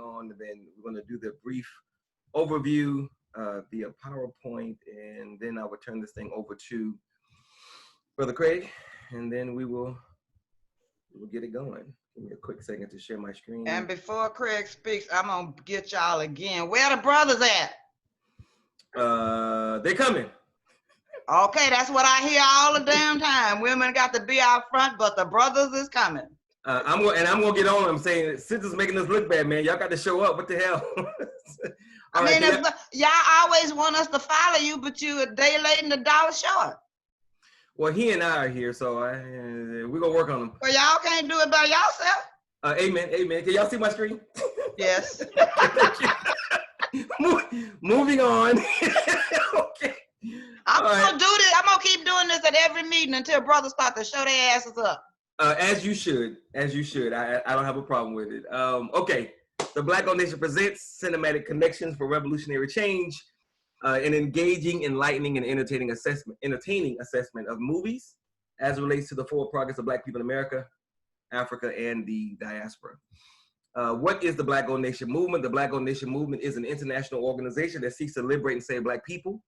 on, and then we're going to do the brief overview via PowerPoint, and then I will turn this thing over to Brother Craig, and then we will get it going. Give me a quick second to share my screen. And before Craig speaks, I'm gonna get y'all again. Where the brothers at? They coming. Okay, that's what I hear all the damn time. Women got to be out front, but the brothers is coming. I'm gonna get on them saying, sisters making us look bad, man. Y'all got to show up. What the hell? I mean, y'all always want us to follow you, but you a day late and a dollar short. Well, he and I are here, so we're gonna work on them. Well, y'all can't do it by yourself. Amen, amen. Can y'all see my screen? Yes. Thank you. Moving on. Okay. I'm gonna do this. I'm gonna keep doing this at every meeting until brothers start to show their asses up. As you should. I don't have a problem with it. Okay. The Black Gold Nation presents Cinematic Connections for Revolutionary Change, an engaging, enlightening, and entertaining assessment of movies as it relates to the forward progress of Black people in America, Africa, and the diaspora. What is the Black Gold Nation movement? The Black Gold Nation movement is an international organization that seeks to liberate and save Black people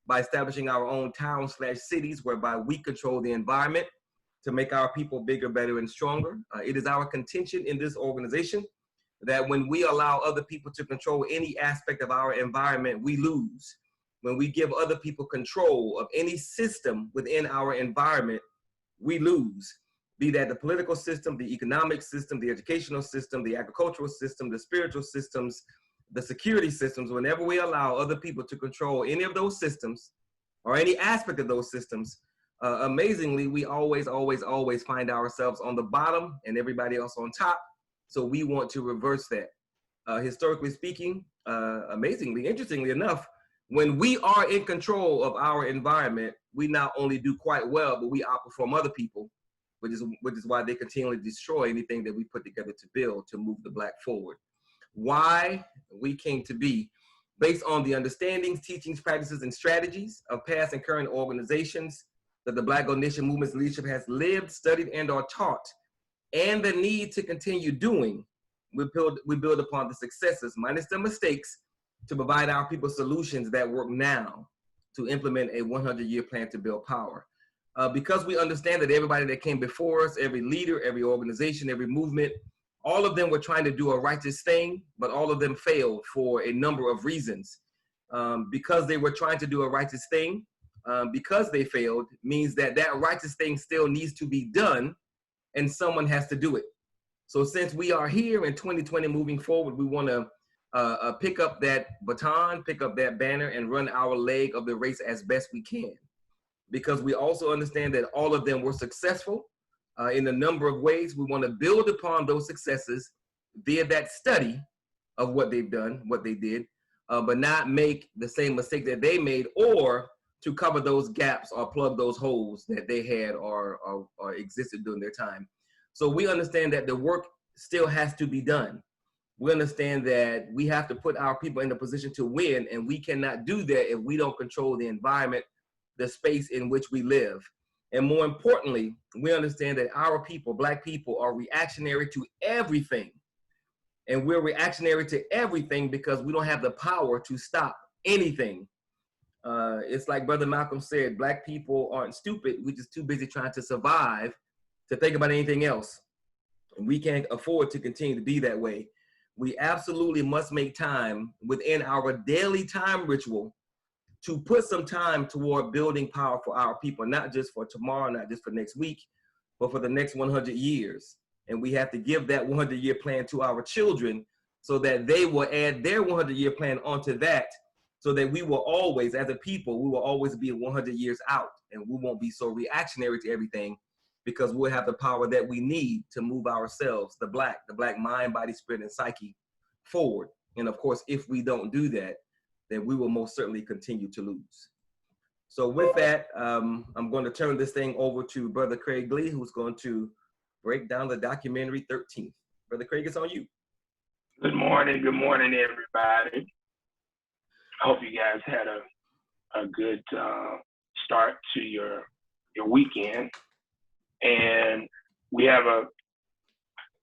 by establishing our own towns/cities whereby we control the environment to make our people bigger, better, and stronger. It is our contention in this organization that when we allow other people to control any aspect of our environment, we lose. When we give other people control of any system within our environment, we lose. Be that the political system, the economic system, the educational system, the agricultural system, the spiritual systems, the security systems. Whenever we allow other people to control any of those systems or any aspect of those systems, amazingly, we always find ourselves on the bottom and everybody else on top. So we want to reverse that. Historically speaking, amazingly, interestingly enough, when we are in control of our environment, we not only do quite well, but we outperform other people, which is why they continually destroy anything that we put together to build, to move the Black forward. Why we came to be based on the understandings, teachings, practices, and strategies of past and current organizations that the Black Gold Nation movement's leadership has lived, studied, and or taught, and the need to continue doing. We build upon the successes, minus the mistakes, to provide our people solutions that work now to implement a 100-year plan to build power. Because we understand that everybody that came before us, every leader, every organization, every movement, all of them were trying to do a righteous thing, but all of them failed for a number of reasons. Because they were trying to do a righteous thing, because they failed, means that that righteous thing still needs to be done, and someone has to do it. So since we are here in 2020 moving forward, we want to pick up that baton, pick up that banner, and run our leg of the race as best we can. Because we also understand that all of them were successful in a number of ways. We want to build upon those successes via that study of what they've done, what they did, but not make the same mistake that they made, or to cover those gaps or plug those holes that they had or existed during their time. So we understand that the work still has to be done. We understand that we have to put our people in a position to win, and we cannot do that if we don't control the environment, the space in which we live. And more importantly, we understand that our people, Black people, are reactionary to everything. And we're reactionary to everything because we don't have the power to stop anything. It's like Brother Malcolm said, Black people aren't stupid. We're just too busy trying to survive to think about anything else. And we can't afford to continue to be that way. We absolutely must make time within our daily time ritual to put some time toward building power for our people, not just for tomorrow, not just for next week, but for the next 100 years. And we have to give that 100-year plan to our children so that they will add their 100-year plan onto that, so that we will always, as a people, we will always be 100 years out, and we won't be so reactionary to everything, because we'll have the power that we need to move ourselves, the black mind, body, spirit, and psyche forward. And of course, if we don't do that, then we will most certainly continue to lose. So with that, I'm going to turn this thing over to Brother Craig Lee, who's going to break down the documentary 13th. Brother Craig, it's on you. Good morning, everybody. I hope you guys had a good start to your weekend. And we have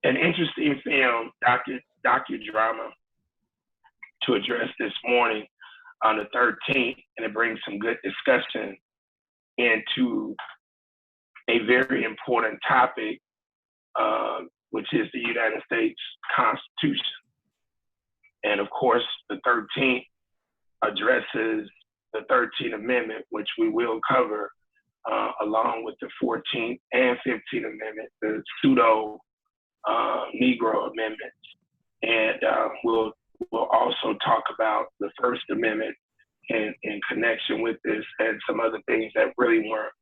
an interesting film, docudrama, to address this morning on the 13th, and it brings some good discussion into a very important topic, which is the United States Constitution. And of course, the 13th addresses the 13th Amendment, which we will cover along with the 14th and 15th Amendment, the pseudo Negro amendments. And we'll also talk about the First Amendment in connection with this and some other things that really weren't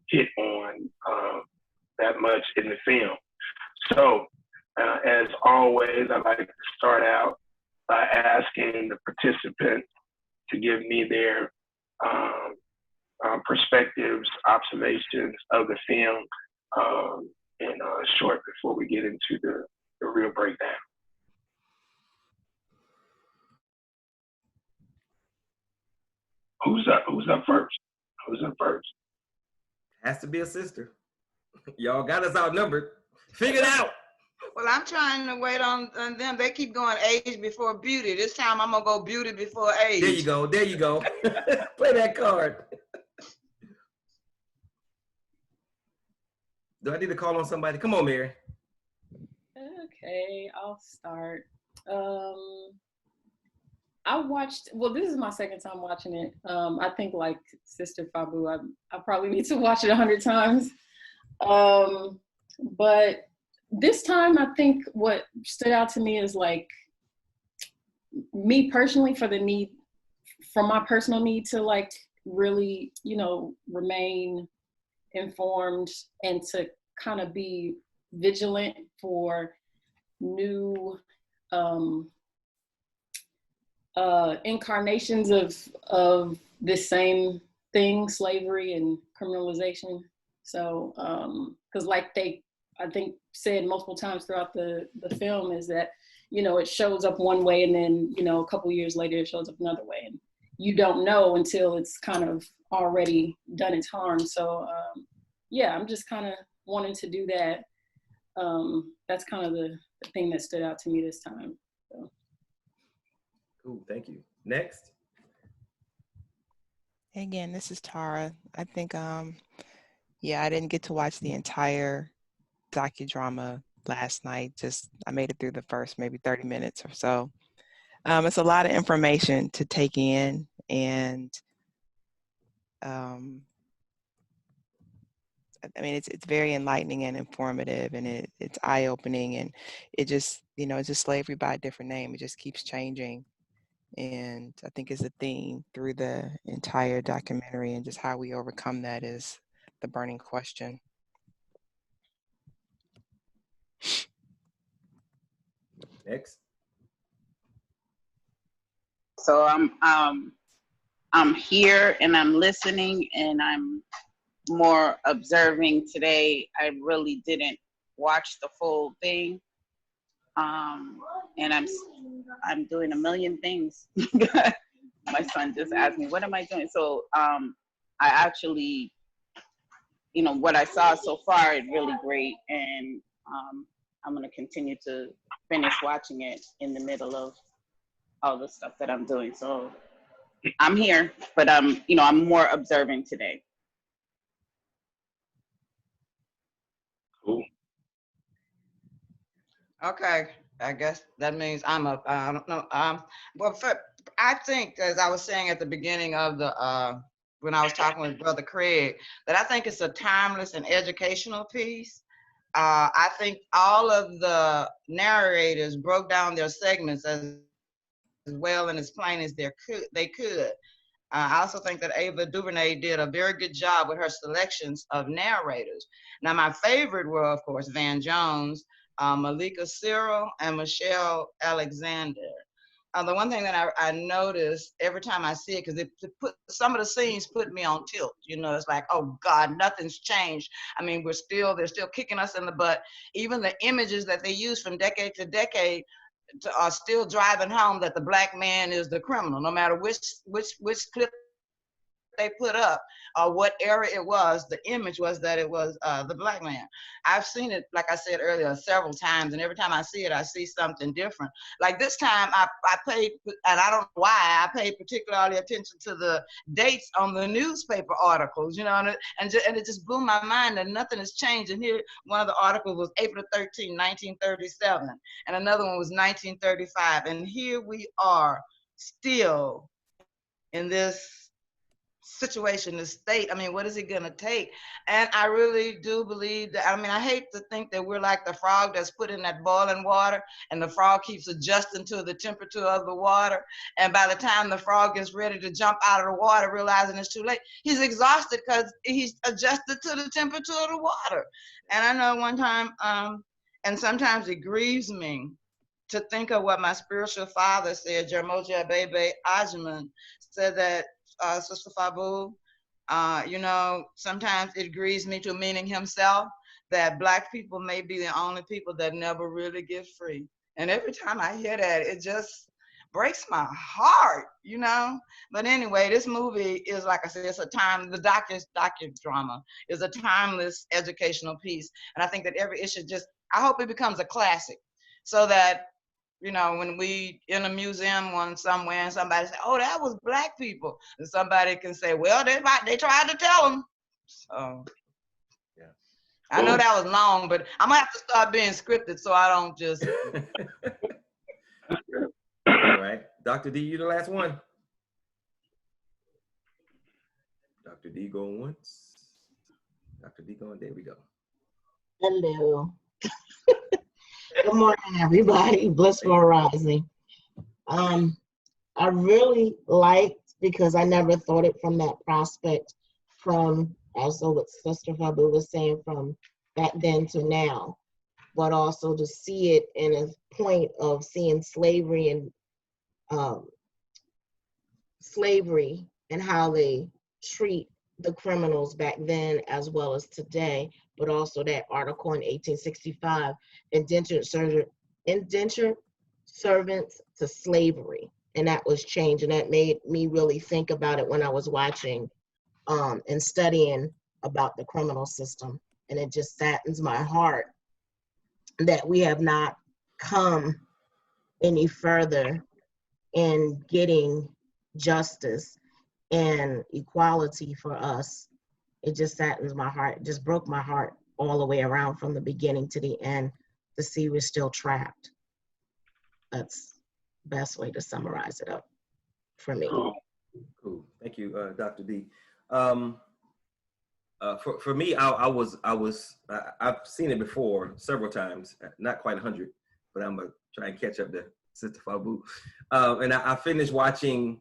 hit on that much in the film. So as always, I'd like to start out by asking the participants to give me their perspectives, observations of the film in short before we get into the real breakdown. Who's up first? Who's up first? Has to be a sister. Y'all got us outnumbered. Figure it out. Well, I'm trying to wait on them. They keep going age before beauty. This time I'm gonna go beauty before age. There you go. There you go. Play that card. Do I need to call on somebody? Come on, Mary. Okay, I'll start. I watched, well, this is my second time watching it. I think like Sister Fabu, I probably need to watch it 100 times. But this time, I think what stood out to me is like, me personally, for my personal need to like really, remain informed and to kind of be vigilant for new incarnations of this same thing, slavery and criminalization. So, because like I think said multiple times throughout the film is that, it shows up one way and then, a couple years later it shows up another way. And you don't know until it's kind of already done its harm. So, yeah, I'm just kind of wanting to do that. That's kind of the thing that stood out to me this time. So. Cool, thank you. Next. Again, this is Tara. I think, yeah, I didn't get to watch the entire docudrama last night. I made it through the first maybe 30 minutes or so. It's a lot of information to take in, and I mean, it's very enlightening and informative, and it's eye-opening, and it just, it's just slavery by a different name. It just keeps changing. And I think it's a theme through the entire documentary, and just how we overcome that is the burning question. Next. So I'm here and I'm listening and I'm more observing today. I really didn't watch the full thing. And I'm doing a million things. My son just asked me, what am I doing? So I actually, what I saw so far is really great, and I'm gonna continue to finish watching it in the middle of all the stuff that I'm doing. So I'm here, but I'm more observing today. Cool. Okay, I guess that means I'm up. I don't know. Well, I think, as I was saying at the beginning of the when I was talking with Brother Craig, that I think it's a timeless and educational piece. I think all of the narrators broke down their segments as well and as plain as they could. I also think that Ava DuVernay did a very good job with her selections of narrators. Now, my favorite were, of course, Van Jones, Malika Cyril, and Michelle Alexander. The one thing that I noticed every time I see it, because some of the scenes put me on tilt. It's like, oh God, nothing's changed. I mean, they're still kicking us in the butt. Even the images that they use from decade to decade are still driving home that the black man is the criminal, no matter which clip they put up, or what era it was, the image was that it was the black man. I've seen it, like I said earlier, several times, and every time I see it, I see something different. Like this time, I paid, and I don't know why, I paid particularly attention to the dates on the newspaper articles, you know, and it just blew my mind that nothing has changed. And here, one of the articles was April 13, 1937, and another one was 1935, and here we are still in this situation, this state. I mean, what is it going to take? And I really do believe that, I mean, I hate to think that we're like the frog that's put in that boiling water, and the frog keeps adjusting to the temperature of the water. And by the time the frog is ready to jump out of the water, realizing it's too late, he's exhausted because he's adjusted to the temperature of the water. And I know one time, and sometimes it grieves me to think of what my spiritual father said, Jermoja Bebe Ajman, said that, Sister Fabu, you know, sometimes it grieves me to, meaning himself, that Black people may be the only people that never really get free. And every time I hear that, it just breaks my heart, you know? But anyway, this movie is, like I said, it's a time, the docudrama is a timeless educational piece. And I think that every issue just, I hope it becomes a classic, so that, you know, when we in a museum one somewhere and somebody say, oh, that was Black people, and somebody can say, well, they tried to tell them. So yeah. I know that was long, but I'm gonna have to start being scripted so I don't just. All right, Dr. D, you the last one. Dr. D going once. Dr. D going, there we go. Hello. Good morning, everybody. Blissful rising. I really liked, because I never thought it from that prospect, from, also what Sister Fabu was saying, from back then to now, but also to see it in a point of seeing slavery and how they treat the criminals back then as well as today, but also that article in 1865, indentured servants to slavery, and that was changed, and that made me really think about it when I was watching and studying about the criminal system. And it just saddens my heart that we have not come any further in getting justice and equality for us. It just saddens my heart, it just broke my heart all the way around from the beginning to the end, to see we're still trapped. That's the best way to summarize it up for me. Cool. Thank you, Dr. D. For me, I've seen it before several times, not quite 100, but I'm gonna try and catch up to Sister Fabu. And I finished watching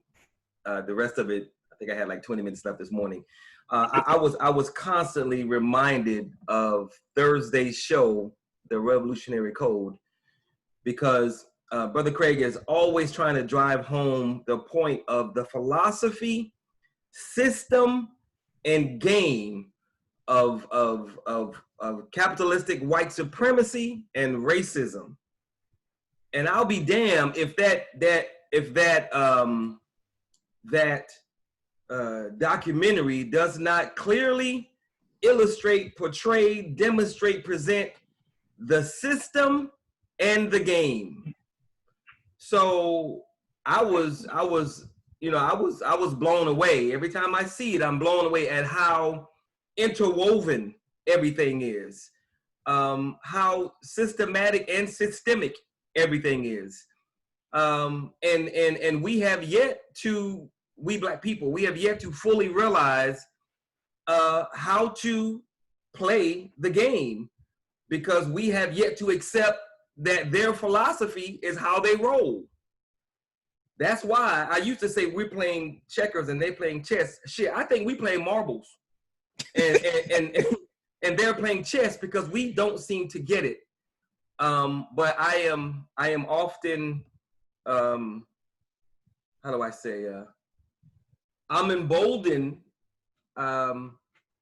the rest of it. I think I had like 20 minutes left this morning. I was constantly reminded of Thursday's show, The Revolutionary Code, because Brother Craig is always trying to drive home the point of the philosophy, system, and game of capitalistic white supremacy and racism. And I'll be damned if that documentary does not clearly illustrate, portray, demonstrate, present the system and the game. So I was blown away. Every time I see it, I'm blown away at how interwoven everything is, how systematic and systemic everything is. And we have yet to, we Black people, we have yet to fully realize how to play the game, because we have yet to accept that their philosophy is how they roll. That's why I used to say we're playing checkers and they're playing chess. Shit, I think we play marbles, and they're playing chess, because we don't seem to get it. But I am often, how do I say, I'm emboldened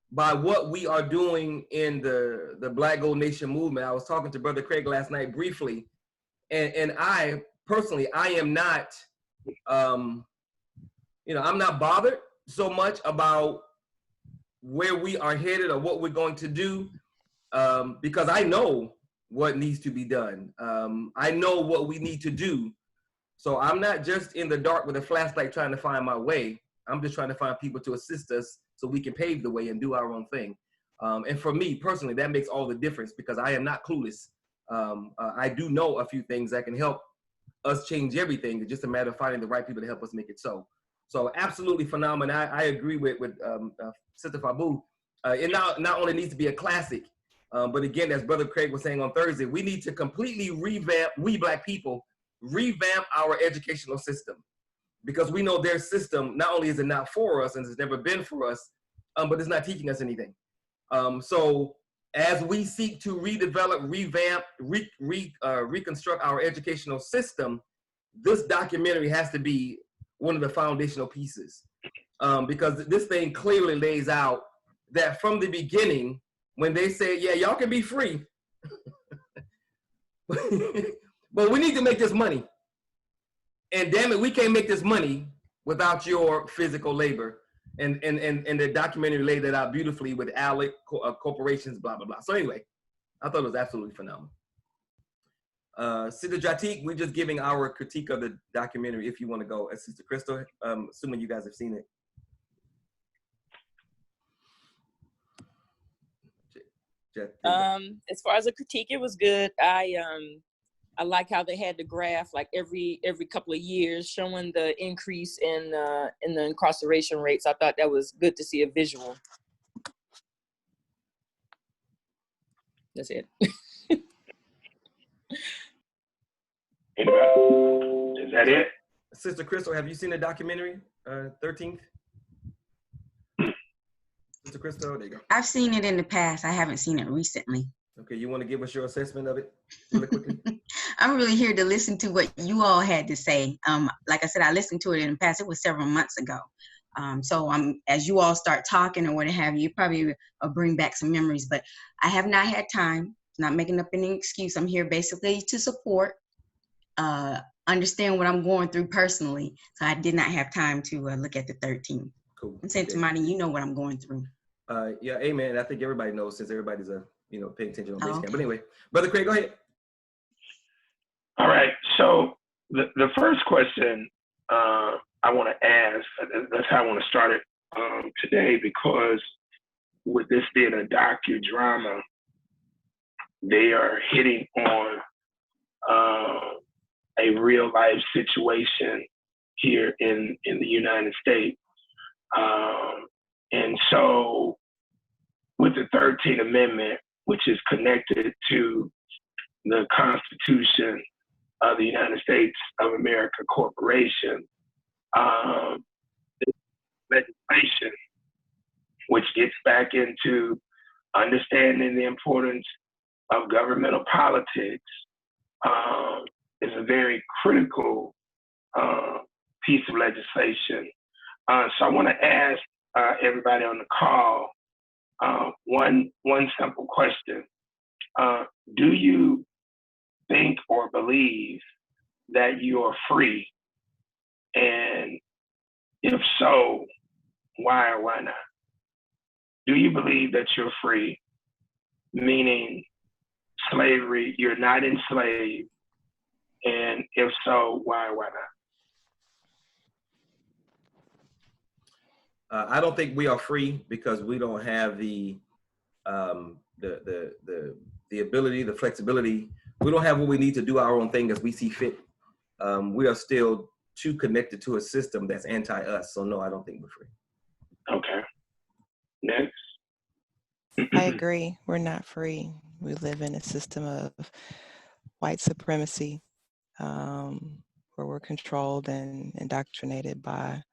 by what we are doing in the Black Gold Nation movement. I was talking to Brother Craig last night briefly, and I personally, I am not, I'm not bothered so much about where we are headed or what we're going to do, because I know what needs to be done. I know what we need to do. So I'm not just in the dark with a flashlight trying to find my way. I'm just trying to find people to assist us so we can pave the way and do our own thing. And for me personally, that makes all the difference because I am not clueless. I do know a few things that can help us change everything. It's just a matter of finding the right people to help us make it so. So absolutely phenomenal. I agree with Sister Fabu. It not only needs to be a classic, but again, as Brother Craig was saying on Thursday, we need to completely revamp, we Black people, revamp our educational system. Because we know their system, not only is it not for us and it's never been for us, but it's not teaching us anything. So as we seek to redevelop, revamp, reconstruct our educational system, this documentary has to be one of the foundational pieces. Because this thing clearly lays out that from the beginning, when they say, yeah, y'all can be free, but we need to make this money. And damn it, we can't make this money without your physical labor. And the documentary laid that out beautifully with ALEC, corporations, blah, blah, blah. So anyway, I thought it was absolutely phenomenal. Sister Jatik, we're just giving our critique of the documentary if you want to go. Sister Crystal, assuming you guys have seen it. As far as a critique, it was good. I like how they had the graph like every couple of years showing the increase in the incarceration rates. I thought that was good to see a visual. That's it. Is that it? Sister Crystal, have you seen the documentary, 13th? Sister Crystal, there you go. I've seen it in the past. I haven't seen it recently. Okay, you want to give us your assessment of it really quickly? I'm really here to listen to what you all had to say. Like I said, I listened to it in the past. It was several months ago. So as you all start talking or what have you, probably bring back some memories. But I have not had time. Not making up any excuse. I'm here basically to support, understand what I'm going through personally. So I did not have time to look at the 13th. Cool. And say to Monty, you know what I'm going through. Yeah, amen. I think everybody knows since everybody's paying attention on base camp. Okay. But anyway, Brother Craig, go ahead. All right. So the first question I want to ask, that's how I want to start it today, because with this being a docudrama, they are hitting on a real life situation here in the United States. And so with the 13th Amendment, which is connected to the Constitution of the United States of America Corporation, this legislation, which gets back into understanding the importance of governmental politics, is a very critical piece of legislation. So I want to ask everybody on the call one simple question. Do you think or believe that you are free? And if so, why or why not? Do you believe that you're free? Meaning slavery, you're not enslaved. And if so, why or why not? I don't think we are free because we don't have the ability, the flexibility. We don't have what we need to do our own thing as we see fit. We are still too connected to a system that's anti-us. So no, I don't think we're free. Okay. Next. I agree. We're not free. We live in a system of white supremacy, where we're controlled and indoctrinated by,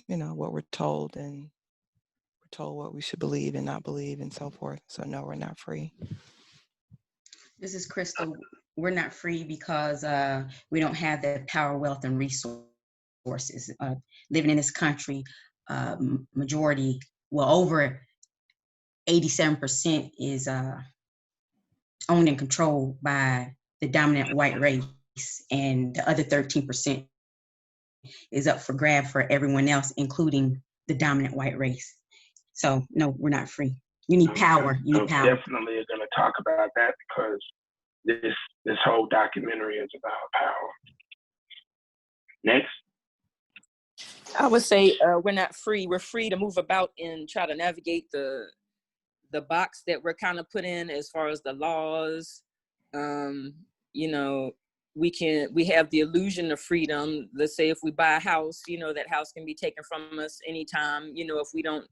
what we're told, and we're told what we should believe and not believe and so forth. So no, we're not free. This is Crystal. We're not free because we don't have the power, wealth, and resources. Living in this country, majority, over 87% is owned and controlled by the dominant white race, and the other 13% is up for grab for everyone else, including the dominant white race. So no, we're not free. You need power. You need power. Definitely are going to talk about that because this whole documentary is about power. Next. I would say we're not free. We're free to move about and try to navigate the box that we're kind of put in as far as the laws. You know, we have the illusion of freedom. Let's say if we buy a house, you know, that house can be taken from us anytime, you know, if we don't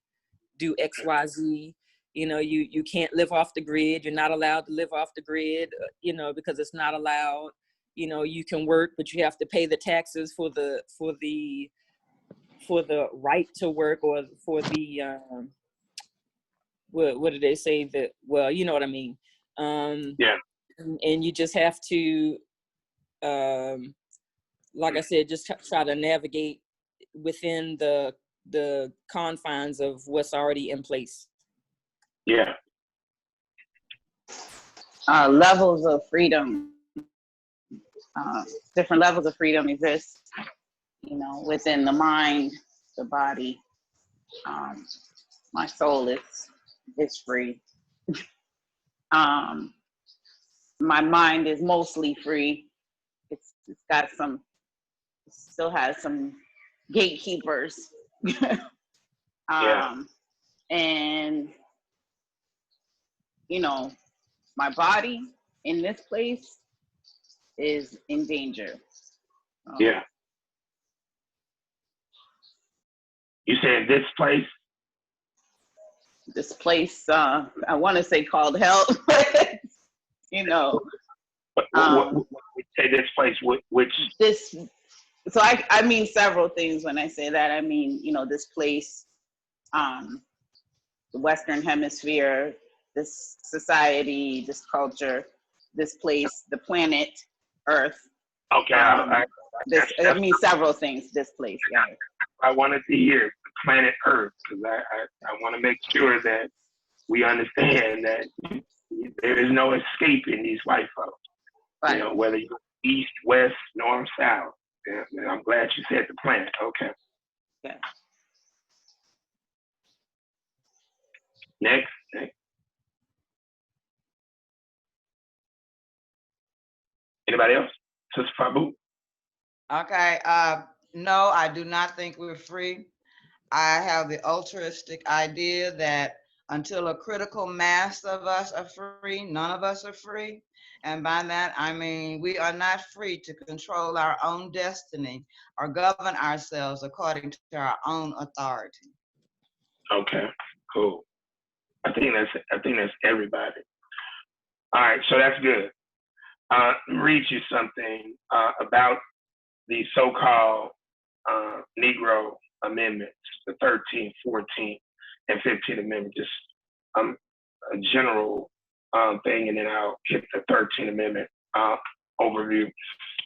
do X, Y, Z. You know, you can't live off the grid. You're not allowed to live off the grid, you know, because it's not allowed. You know, you can work, but you have to pay the taxes for the right to work, or for the what did they say that? Well, you know what I mean. Yeah. And you just have to, like I said, just try to navigate within the confines of what's already in place. Yeah. Levels of freedom. Different levels of freedom exist, you know, within the mind, the body. My soul is free. My mind is mostly free. It's got some, still has some gatekeepers. Yeah. And, you know, my body in this place is in danger. Yeah. You said this place? This place, I want to say called hell, but, you know. What say this place, which? This, so I mean several things when I say that. I mean, you know, this place, the Western Hemisphere, this society, this culture, this place, the planet Earth. Okay, I mean several things, this place, yeah. I wanted to hear the planet Earth, because I want to make sure that we understand that there is no escaping these white folks. Right. You know, whether you're east, west, north, south. Yeah, I'm glad you said the planet. Okay. Yeah. Next. Anybody else? Sister Fabu? Okay. No, I do not think we're free. I have the altruistic idea that until a critical mass of us are free, none of us are free. And by that, I mean, we are not free to control our own destiny or govern ourselves according to our own authority. Okay, cool. I think that's everybody. All right, so that's good. Let me read you something about the so-called Negro amendments, the 13th, 14th, and 15th Amendment, just a general thing, and then I'll hit the 13th Amendment overview.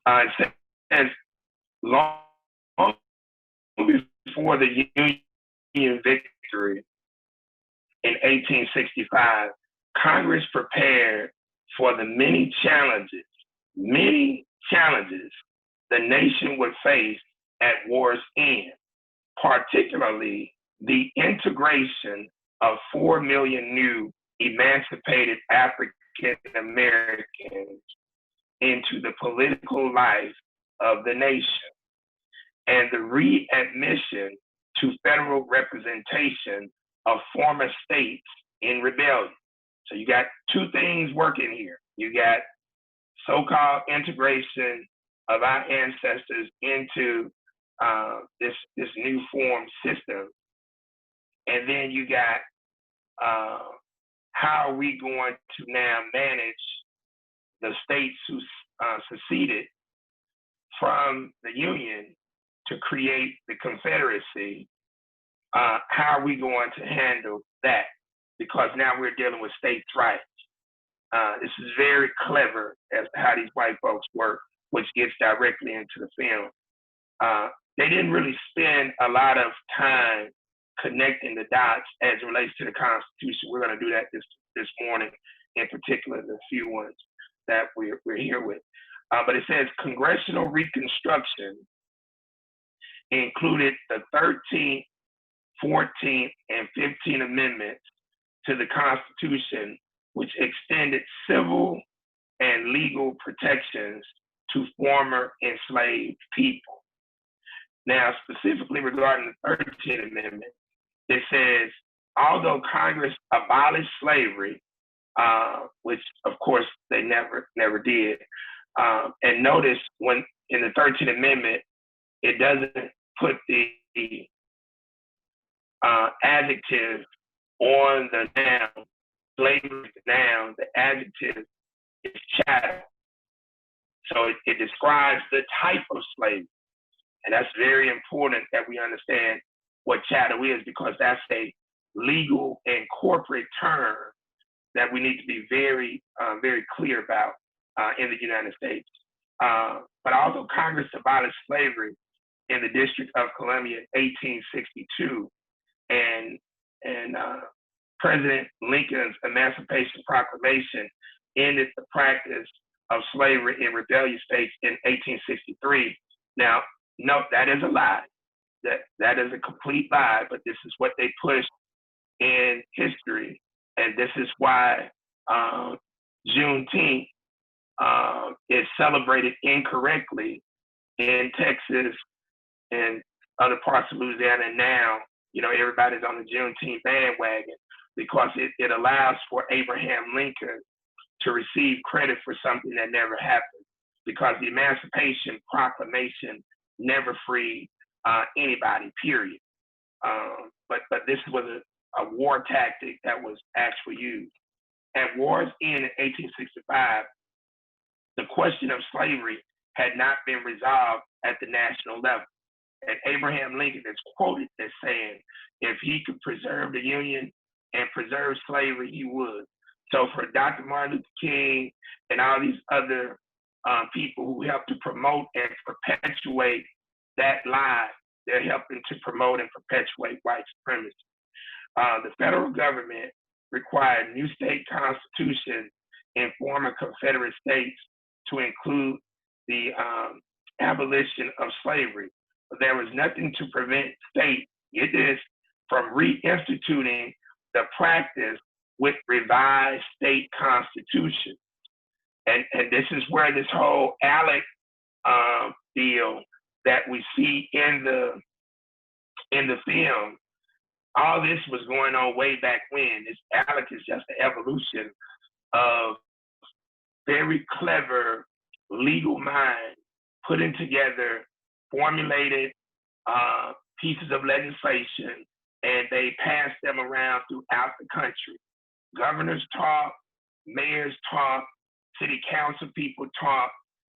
It says, long before the Union victory in 1865, Congress prepared for the many challenges the nation would face at war's end, particularly the integration of 4 million new emancipated African Americans into the political life of the nation, and the readmission to federal representation of former states in rebellion. So you got two things working here. You got so-called integration of our ancestors into this new form system, and then you got how are we going to now manage the states who seceded from the Union to create the Confederacy. How are we going to handle that? Because now we're dealing with states' rights. This is very clever as to how these white folks work, which gets directly into the film. They didn't really spend a lot of time connecting the dots as it relates to the Constitution. We're going to do that this morning, in particular, the few ones that we're here with. But it says congressional reconstruction included the 13th, 14th, and 15th Amendments to the Constitution, which extended civil and legal protections to former enslaved people. Now, specifically regarding the 13th Amendment, it says, although Congress abolished slavery, which of course they never did, and notice when in the 13th Amendment, it doesn't put the adjective on the noun, slavery is the noun, the adjective is chattel. So it describes the type of slavery. And that's very important that we understand what chattel is, because that's a legal and corporate term that we need to be very, very clear about in the United States. But although Congress abolished slavery in the District of Columbia in 1862, and President Lincoln's Emancipation Proclamation ended the practice of slavery in rebellious states in 1863. Now, no, that is a lie. That is a complete lie, but this is what they pushed in history. And this is why Juneteenth is celebrated incorrectly in Texas and other parts of Louisiana. And now, you know, everybody's on the Juneteenth bandwagon because it allows for Abraham Lincoln to receive credit for something that never happened, because the Emancipation Proclamation never freed anybody, period. But this was a war tactic that was actually used. At war's end in 1865, the question of slavery had not been resolved at the national level. And Abraham Lincoln is quoted as saying, if he could preserve the Union and preserve slavery, he would. So for Dr. Martin Luther King and all these other people who helped to promote and perpetuate that lie, they're helping to promote and perpetuate white supremacy. The federal government required new state constitutions in former Confederate states to include the abolition of slavery. But there was nothing to prevent states, get this, from reinstituting the practice with revised state constitutions. And this is where this whole ALEC deal that we see in the film, all this was going on way back when. This ALEC is just the evolution of very clever legal minds putting together formulated pieces of legislation, and they passed them around throughout the country. Governors talk, mayors talk, city council people talk.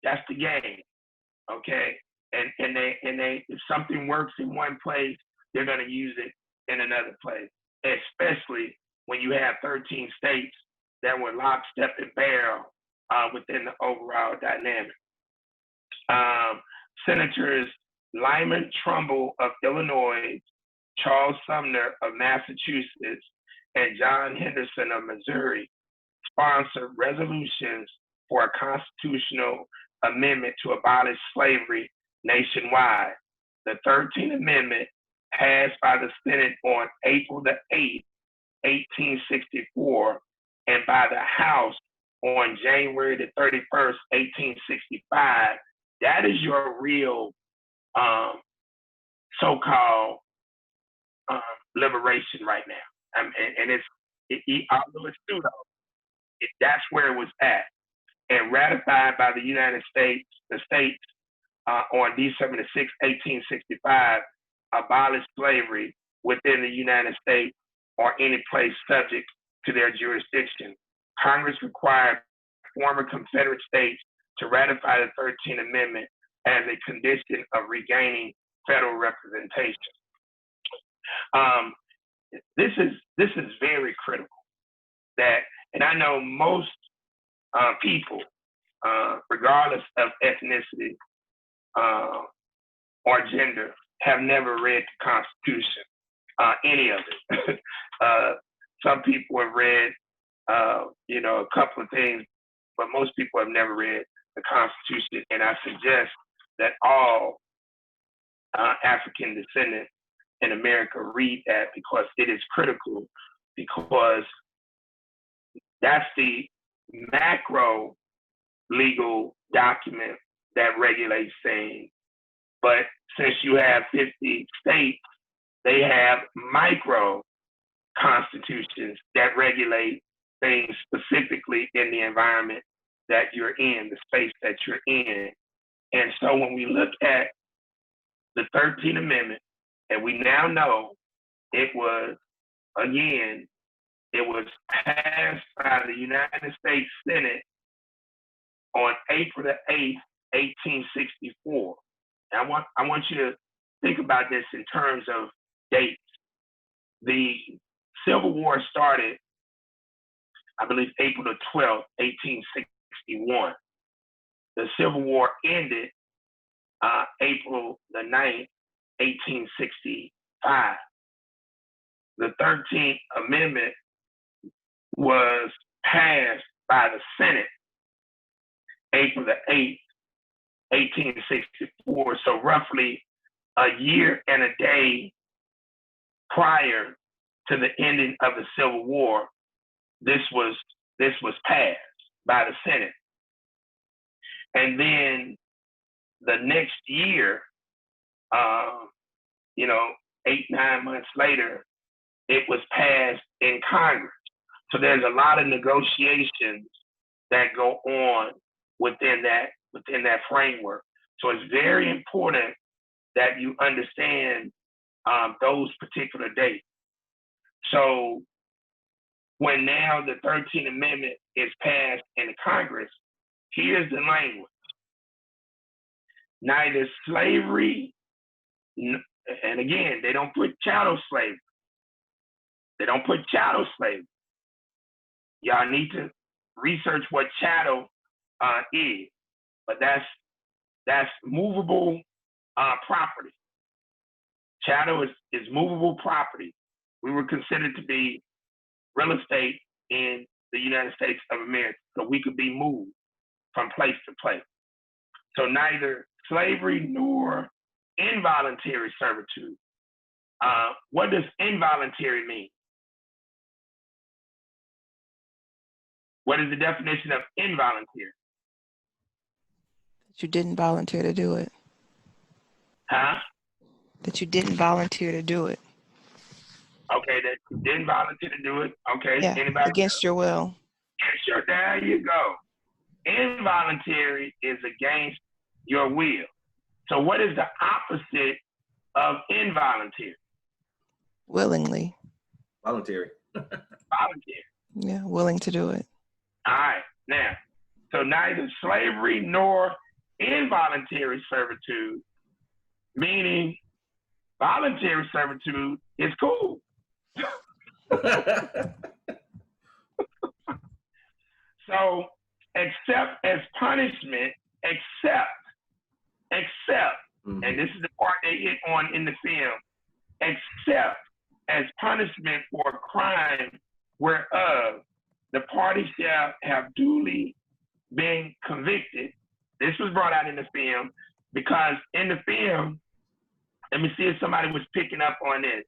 That's the game, okay? And they if something works in one place, they're going to use it in another place, especially when you have 13 states that were lock, step, and barrel within the overall dynamic. Senators Lyman Trumbull of Illinois, Charles Sumner of Massachusetts, and John Henderson of Missouri sponsored resolutions for a constitutional amendment to abolish slavery nationwide. The 13th Amendment, passed by the Senate on April the 8th, 1864, and by the House on January the 31st, 1865, that is your real so-called liberation right now. And although it's pseudo, that's where it was at. And ratified by the United States, the states on December the 6th, 1865, abolished slavery within the United States or any place subject to their jurisdiction. Congress required former Confederate states to ratify the 13th Amendment as a condition of regaining federal representation. This is very critical. That, and I know most people, regardless of ethnicity or gender, have never read the Constitution, any of it. Some people have read, a couple of things, but most people have never read the Constitution. And I suggest that all African descendant in America read that, because it is critical, because that's the macro legal document that regulates things. But since you have 50 states, they have micro constitutions that regulate things specifically in the environment that you're in, the space that you're in. And so when we look at the 13th Amendment, and we now know it was, again, it was passed by the United States Senate on April the 8th, 1864. And I want you to think about this in terms of dates. The Civil War started, I believe, April the 12th, 1861. The Civil War ended April the 9th, 1865. The 13th Amendment was passed by the Senate April the 8th, 1864. So roughly a year and a day prior to the ending of the Civil War, this was passed by the Senate. And then the next year, 8-9 months later, it was passed in Congress. So there's a lot of negotiations that go on within that framework. So it's very important that you understand those particular dates. So when now the 13th Amendment is passed in the Congress, here's the language. Neither slavery, and again, they don't put chattel slavery. They don't put chattel slavery. Y'all need to research what chattel is, but that's movable property. Chattel is movable property. We were considered to be real estate in the United States of America, so we could be moved from place to place. So neither slavery nor involuntary servitude. What does involuntary mean? What is the definition of involuntary? That you didn't volunteer to do it. Huh? That you didn't volunteer to do it. Okay, that you didn't volunteer to do it. Okay, Yeah, anybody? against your will. Sure, there you go. Involuntary is against your will. So what is the opposite of involuntary? Willingly. Voluntary. Voluntary. Yeah, willing to do it. All right, now, so neither slavery nor involuntary servitude, meaning voluntary servitude is cool. So, except as punishment, except, and this is the part they hit on in the film, except as punishment for a crime whereof the party shall have duly been convicted. This was brought out in the film because in the film, let me see if somebody was picking up on this.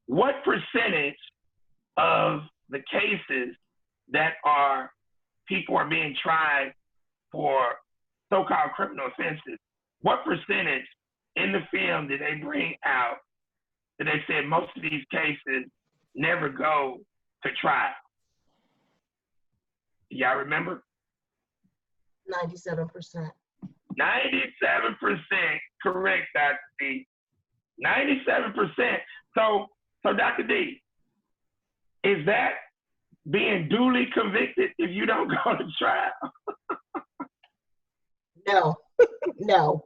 What percentage of the cases that people are being tried for so-called criminal offenses, what percentage in the film did they bring out that they said most of these cases never go to trial? Y'all remember? 97%. 97%, correct, Dr. D. 97%. So Dr. D, is that being duly convicted if you don't go to trial? No.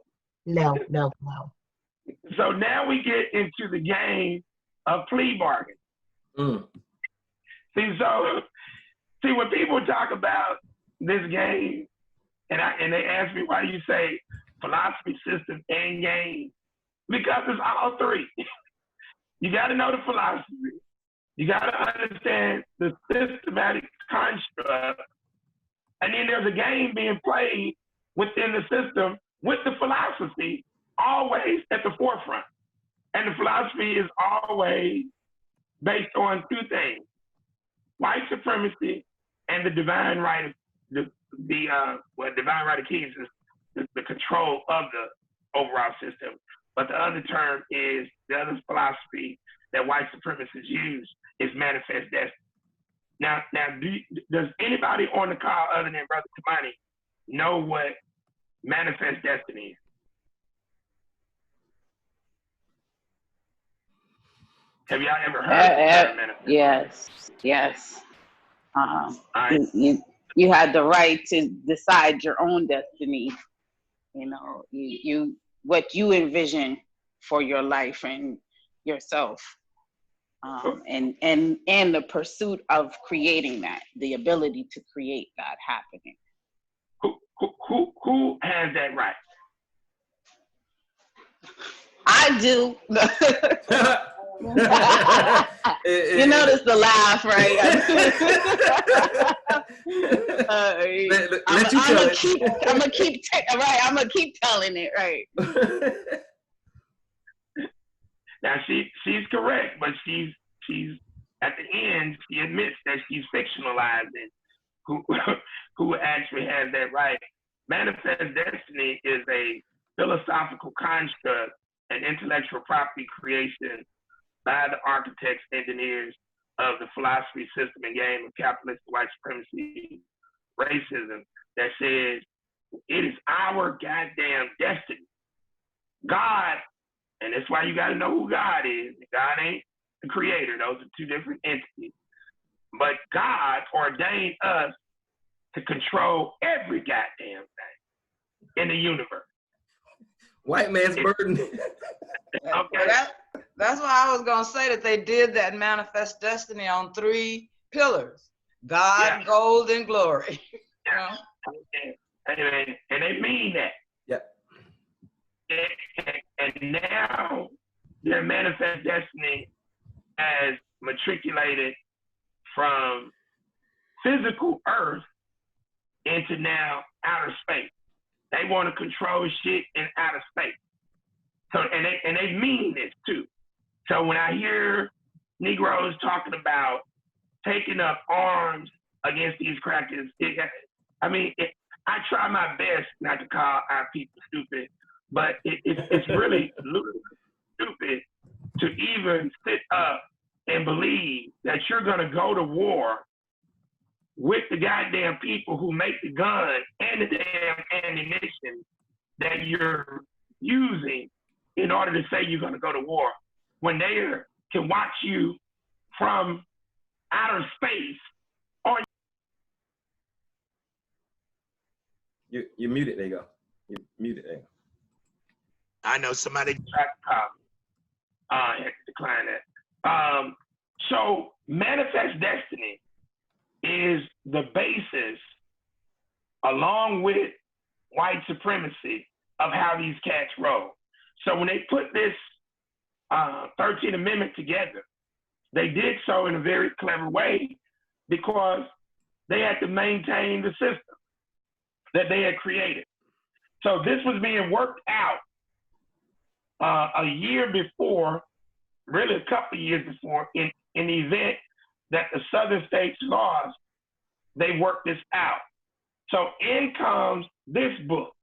So now we get into the game of plea bargain. See, when people talk about this game, and they ask me, why do you say philosophy, system, and game? Because it's all three. You got to know the philosophy. You got to understand the systematic construct. And then there's a game being played within the system with the philosophy always at the forefront. And the philosophy is always based on two things: white supremacy and the divine right of divine right of kings is the control of the overall system. But the other term is, the other philosophy that white supremacists use is manifest destiny. Now, does anybody on the call other than Brother Kamani know what manifest destiny is? Have y'all ever heard of the term manifest? Yes. You had the right to decide your own destiny. You know, you what you envision for your life and yourself, and the pursuit of creating that, the ability to create that happening. Who has that right? I do. You notice the laugh, right? I'm gonna keep telling it, right? Now she's correct, but she's at the end, she admits that she's fictionalizing who actually has that right. Manifest destiny is a philosophical construct and intellectual property creation by the architects, engineers of the philosophy, system, and game of capitalist white supremacy, racism, that says it is our goddamn destiny. God, and that's why you got to know who God is. God ain't the creator. Those are two different entities. But God ordained us to control every goddamn thing in the universe. White man's burden. Okay. That's why I was gonna say that they did that manifest destiny on 3 pillars: God, gold, and glory. Yeah. And they mean that. Yep. And now their manifest destiny has matriculated from physical Earth into now outer space. They want to control shit in outer space. So, and they mean this too. So when I hear Negroes talking about taking up arms against these crackers, I try my best not to call our people stupid, but it's really stupid to even sit up and believe that you're gonna go to war with the goddamn people who make the gun and the damn ammunition that you're using in order to say you're gonna go to war, when they can watch you from outer space. Or you muted. There you go. You muted. There you go. I know somebody tried to call me. I had to decline that. So manifest destiny is the basis, along with white supremacy, of how these cats roll. So when they put this 13th Amendment together, they did so in a very clever way, because they had to maintain the system that they had created. So this was being worked out a year before, really a couple of years before, in the event that the Southern states lost, they worked this out. So in comes this book.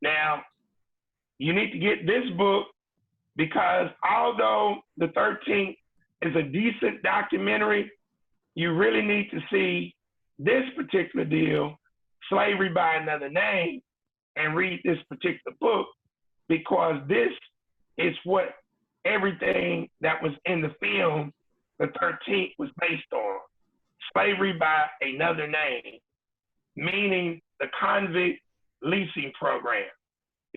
Now, you need to get this book, because although the 13th is a decent documentary, you really need to see this particular deal, Slavery by Another Name, and read this particular book, because this is what everything that was in the film, the 13th, was based on. Slavery by Another Name, meaning the convict leasing program,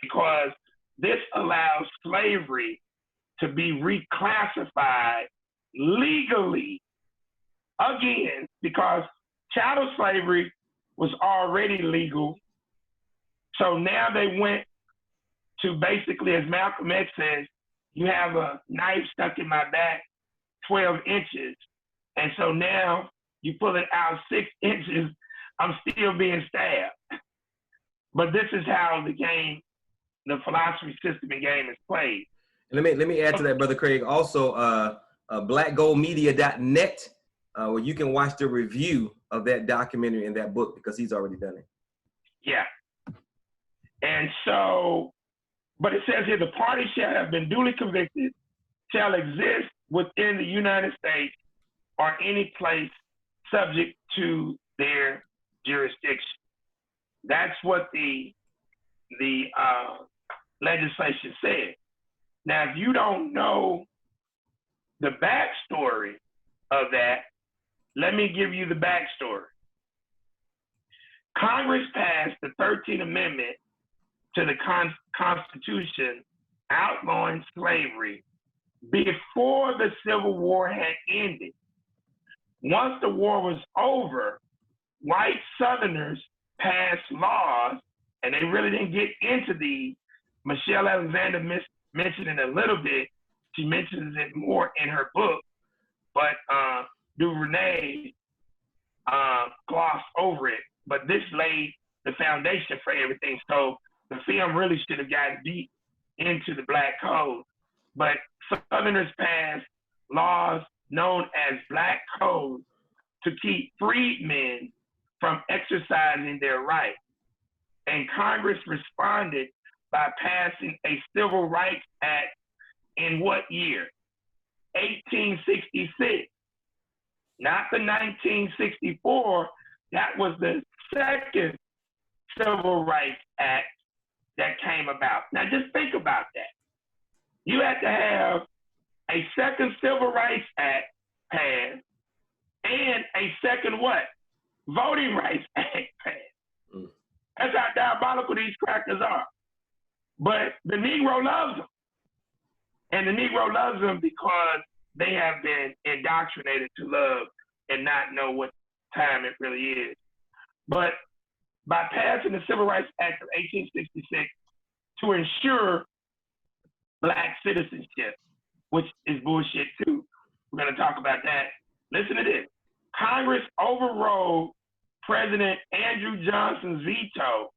because this allows slavery to be reclassified legally again, because chattel slavery was already legal. So now they went to basically, as Malcolm X says, you have a knife stuck in my back 12 inches. And so now you pull it out 6 inches, I'm still being stabbed. But this is how the game philosophy, system, and game is played. Let me add to that, Brother Craig. Also, blackgoldmedia.net, where you can watch the review of that documentary and that book, because he's already done it. Yeah. And so, but it says here, the party shall have been duly convicted, shall exist within the United States or any place subject to their jurisdiction. That's what the legislation said. Now, if you don't know the backstory of that, let me give you the backstory. Congress passed the 13th Amendment to the Constitution outlawing slavery before the Civil War had ended. Once the war was over, white Southerners passed laws, and they really didn't get into these. Michelle Alexander mentioned it a little bit. She mentions it more in her book, but DuVernay glossed over it. But this laid the foundation for everything. So the film really should have gotten deep into the Black Code. But Southerners passed laws known as Black Codes to keep freedmen from exercising their rights. And Congress responded by passing a Civil Rights Act in what year? 1866. Not the 1964. That was the second Civil Rights Act that came about. Now just think about that. You had to have a second Civil Rights Act passed and a second what? Voting Rights Act passed. That's how diabolical these crackers are. But the Negro loves them. And the Negro loves them because they have been indoctrinated to love and not know what time it really is. But by passing the Civil Rights Act of 1866 to ensure Black citizenship, which is bullshit too. We're going to talk about that. Listen to this. Congress overrode President Andrew Johnson's veto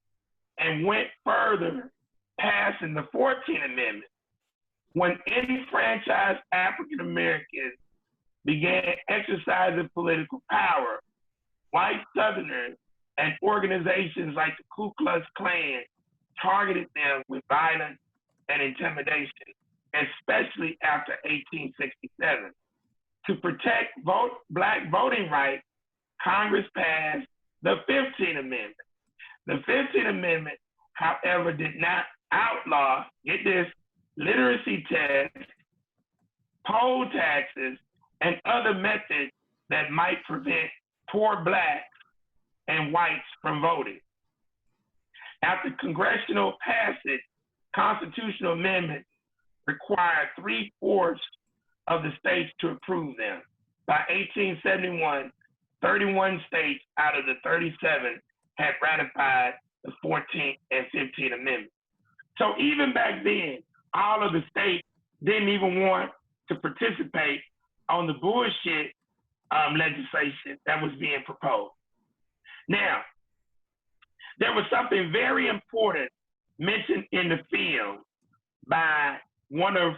and went further, passing the 14th Amendment. When enfranchised African Americans began exercising political power, white Southerners and organizations like the Ku Klux Klan targeted them with violence and intimidation, especially after 1867. To protect Black voting rights, Congress passed the 15th Amendment. The 15th Amendment, however, did not outlaw, get this, literacy tests, poll taxes, and other methods that might prevent poor Blacks and whites from voting. After congressional passage, constitutional amendments required 3/4 of the states to approve them. By 1871, 31 states out of the 37 had ratified the 14th and 15th Amendments. So even back then, all of the states didn't even want to participate on the bullshit legislation that was being proposed. Now, there was something very important mentioned in the film by one of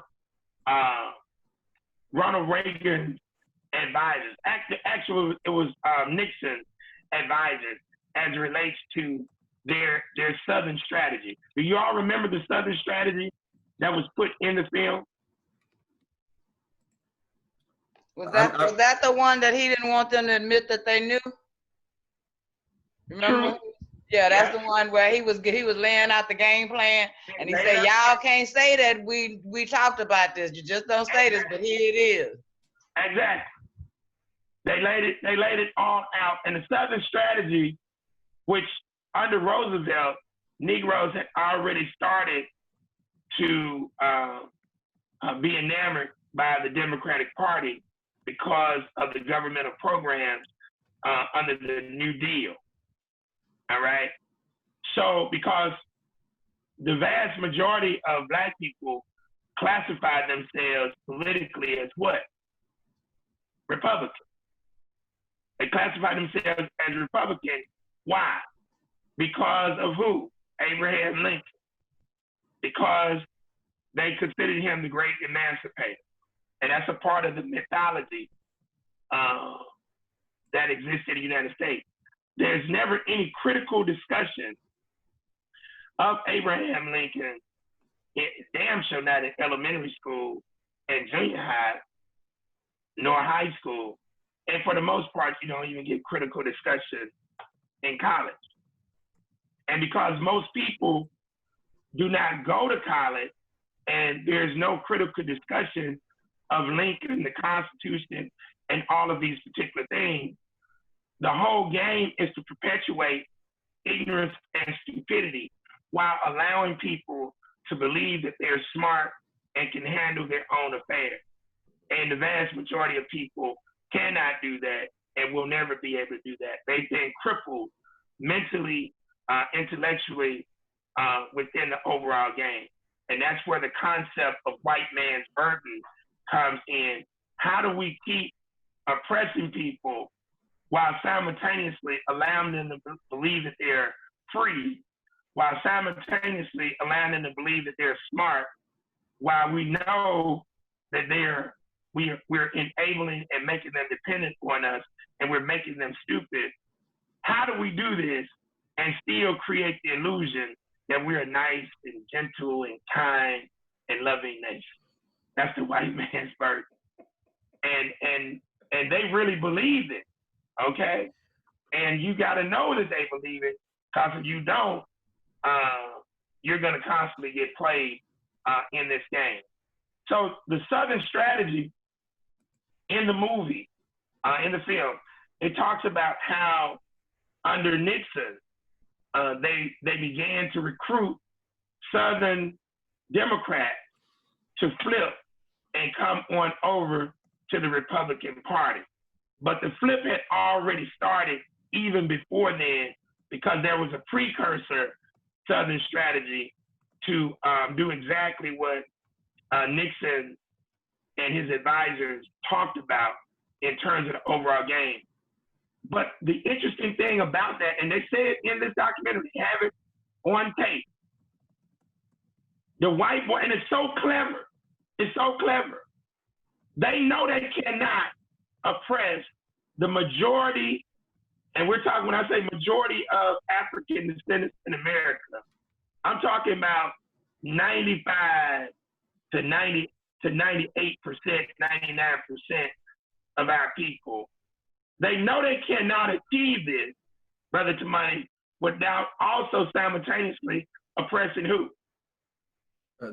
Ronald Reagan's advisors. Actually, it was Nixon's advisors as it relates to their Southern strategy. Do you all remember the Southern strategy that was put in the film? Was that the one that he didn't want them to admit that they knew? Remember? True. Yeah, that's the one where he was laying out the game plan, and he said, "Y'all can't say that we talked about this. You just don't say this, but here it is." Exactly. They laid it all out. And the Southern strategy, which under Roosevelt, Negroes had already started to be enamored by the Democratic Party because of the governmental programs under the New Deal. All right. So because the vast majority of Black people classified themselves politically as what? Republican. They classified themselves as Republican. Why? Because of who? Abraham Lincoln. because they considered him the great emancipator. And that's a part of the mythology that exists in the United States. There's never any critical discussion of Abraham Lincoln, damn sure not in elementary school and junior high, nor high school. And for the most part, you don't even get critical discussion in college. And because most people do not go to college and there's no critical discussion of Lincoln, the Constitution, and all of these particular things, the whole game is to perpetuate ignorance and stupidity while allowing people to believe that they're smart and can handle their own affairs. And the vast majority of people cannot do that and will never be able to do that. They've been crippled mentally, intellectually, within the overall game. And that's where the concept of white man's burden comes in. How do we keep oppressing people while simultaneously allowing them to believe that they're free, while simultaneously allowing them to believe that they're smart, while we know that we're enabling and making them dependent on us, and we're making them stupid? How do we do this and still create the illusion that we're a nice and gentle and kind and loving nation? That's the white man's burden. And they really believe it, okay? And you gotta know that they believe it, because if you don't, you're gonna constantly get played in this game. So the Southern strategy in the movie, in the film, it talks about how under Nixon, they began to recruit Southern Democrats to flip and come on over to the Republican Party. But the flip had already started even before then, because there was a precursor Southern strategy to do exactly what Nixon and his advisors talked about in terms of the overall game. But the interesting thing about that, and they say it in this documentary, they have it on tape. The white boy, and it's so clever. It's so clever. They know they cannot oppress the majority, and we're talking, when I say majority of African descendants in America, I'm talking about 95 to 90 to 98%, 99% of our people. They know they cannot achieve this, Brother Tamani, without also simultaneously oppressing who?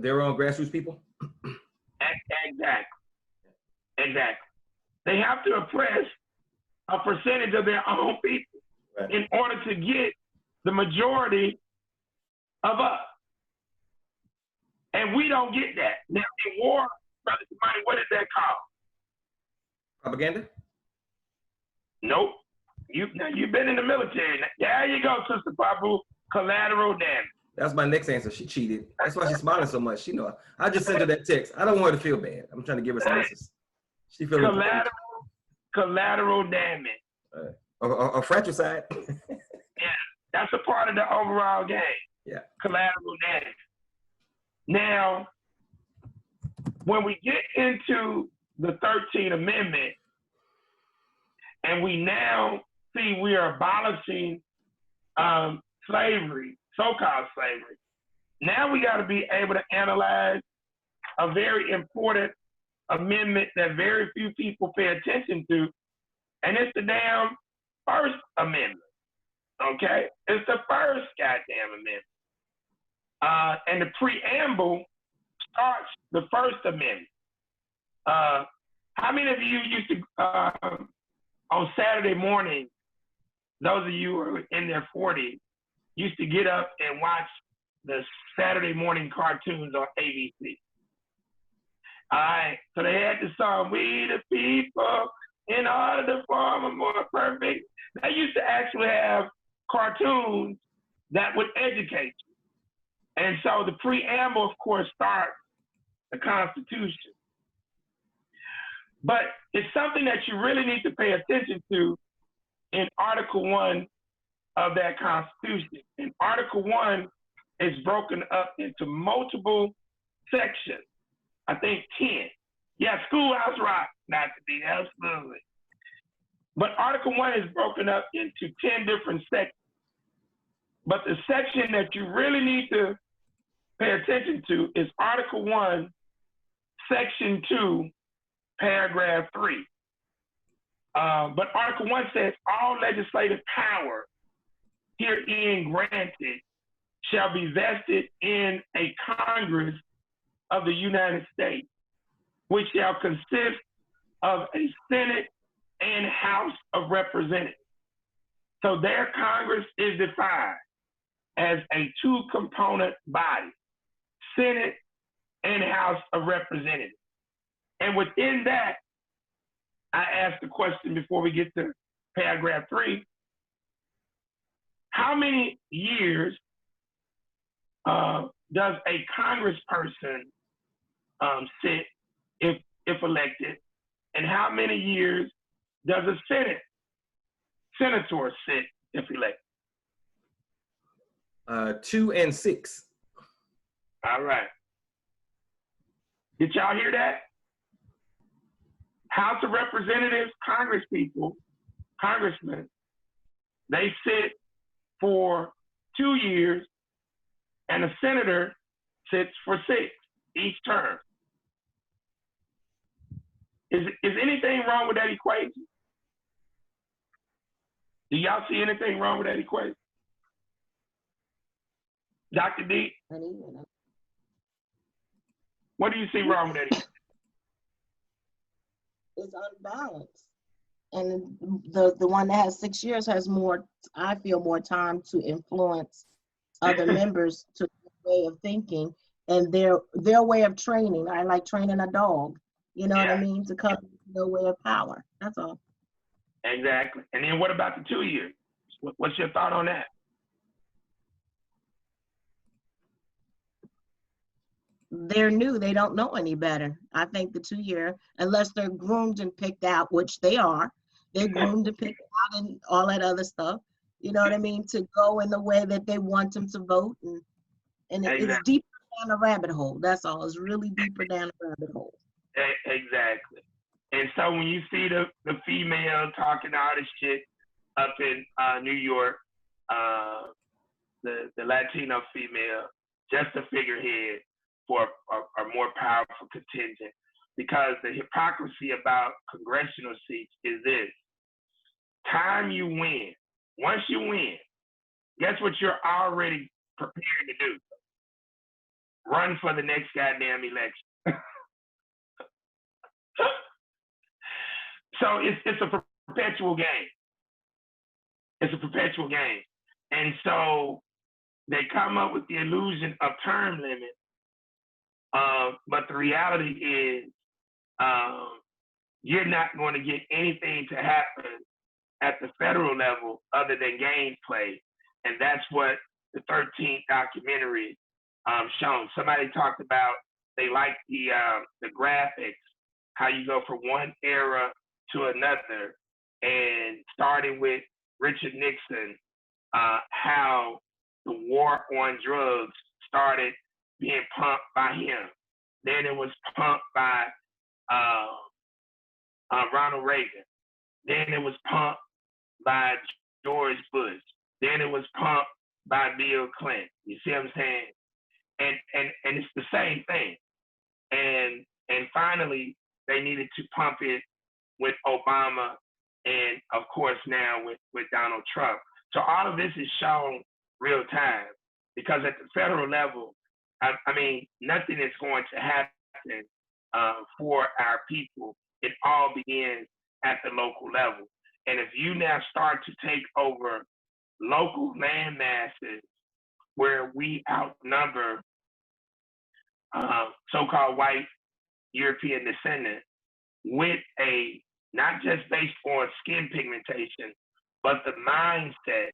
Their own grassroots people? Exactly. They have to oppress a percentage of their own people, right, in order to get the majority of us. And we don't get that. Now, in war, Brother Tamani, what is that called? Propaganda? Nope. You've been in the military. There you go, Sister Papu. Collateral damage. That's my next answer. She cheated. That's why she's smiling so much. She know. I just sent her that text. I don't want her to feel bad. I'm trying to give her some answers. She feeling collateral damage. Or fratricide. Yeah, that's a part of the overall game. Yeah. Collateral damage. Now, when we get into the 13th Amendment, and we now see we are abolishing slavery, so-called slavery, now we got to be able to analyze a very important amendment that very few people pay attention to, and it's the damn First Amendment, okay? It's the first goddamn amendment. And the preamble starts the First Amendment. How many of you used to, on Saturday morning, those of you who are in their 40s, used to get up and watch the Saturday morning cartoons on ABC? All right, so they had the song, "We the People, in order to form a more perfect." They used to actually have cartoons that would educate you. And so the preamble, of course, starts the Constitution. But it's something that you really need to pay attention to in Article 1 of that Constitution. And Article 1 is broken up into multiple sections. I think 10. Yeah, Schoolhouse Rock, Dr. D, absolutely. But Article 1 is broken up into 10 different sections. But the section that you really need to pay attention to is Article 1, Section 2, Paragraph 3. But Article 1 says, all legislative power herein granted shall be vested in a Congress of the United States, which shall consist of a Senate and House of Representatives. So their Congress is defined as a two-component body, Senate and House of Representatives. And within that, I asked the question before we get to paragraph 3, how many years does a congressperson sit if elected, and how many years does a senator sit if elected? 2 and 6. All right. Did y'all hear that? House of Representatives, congressmen, they sit for 2 years, and a senator sits for 6 each term. Is anything wrong with that equation? Do y'all see anything wrong with that equation? Dr. D, what do you see wrong with that equation? It's unbalanced. And the one that has 6 years has more, I feel, more time to influence other members to their way of thinking and their way of training. I like training a dog, you know what I mean, to come to their way of power. That's all. Exactly. And then what about the 2 years? What's your thought on that? They're new, they don't know any better. I think the 2 year, unless they're groomed and picked out, which they are, they're groomed and picked out and all that other stuff, you know what I mean, to go in the way that they want them to vote. And it's deeper down a rabbit hole, that's all. It's really deeper down a rabbit hole. Exactly. And so when you see the female talking all this shit up in New York, the Latino female, just a figurehead for a more powerful contingent, because the hypocrisy about congressional seats is this: time you win, once you win, guess what you're already prepared to do? Run for the next goddamn election. So it's a perpetual game. It's a perpetual game. And so they come up with the illusion of term limit. But the reality is you're not going to get anything to happen at the federal level other than gameplay. And that's what the 13th documentary shown. Somebody talked about, they like the graphics, how you go from one era to another, and starting with Richard Nixon, how the war on drugs started being pumped by him. Then it was pumped by Ronald Reagan. Then it was pumped by George Bush. Then it was pumped by Bill Clinton. You see what I'm saying? And it's the same thing. And finally, they needed to pump it with Obama, and of course now with Donald Trump. So all of this is shown real time, because at the federal level, I mean, nothing is going to happen for our people. It all begins at the local level. And if you now start to take over local land masses where we outnumber so-called white European descendants with a, not just based on skin pigmentation, but the mindset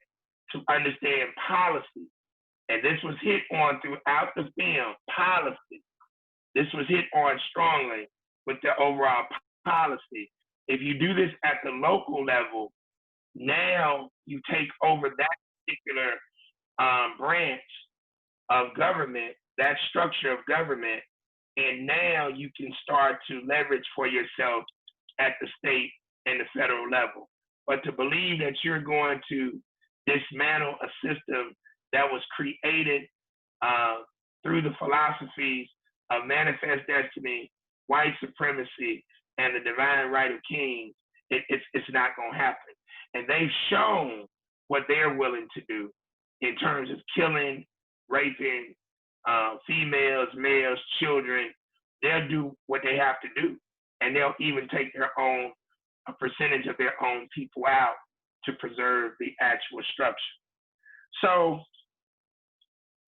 to understand policy. And this was hit on throughout the film, policy. This was hit on strongly with the overall policy. If you do this at the local level, now you take over that particular branch of government, that structure of government, and now you can start to leverage for yourself at the state and the federal level. But to believe that you're going to dismantle a system that was created through the philosophies of manifest destiny, white supremacy, and the divine right of kings, it's not going to happen. And they've shown what they're willing to do in terms of killing, raping females, males, children. They'll do what they have to do. And they'll even take a percentage of their own people out to preserve the actual structure. So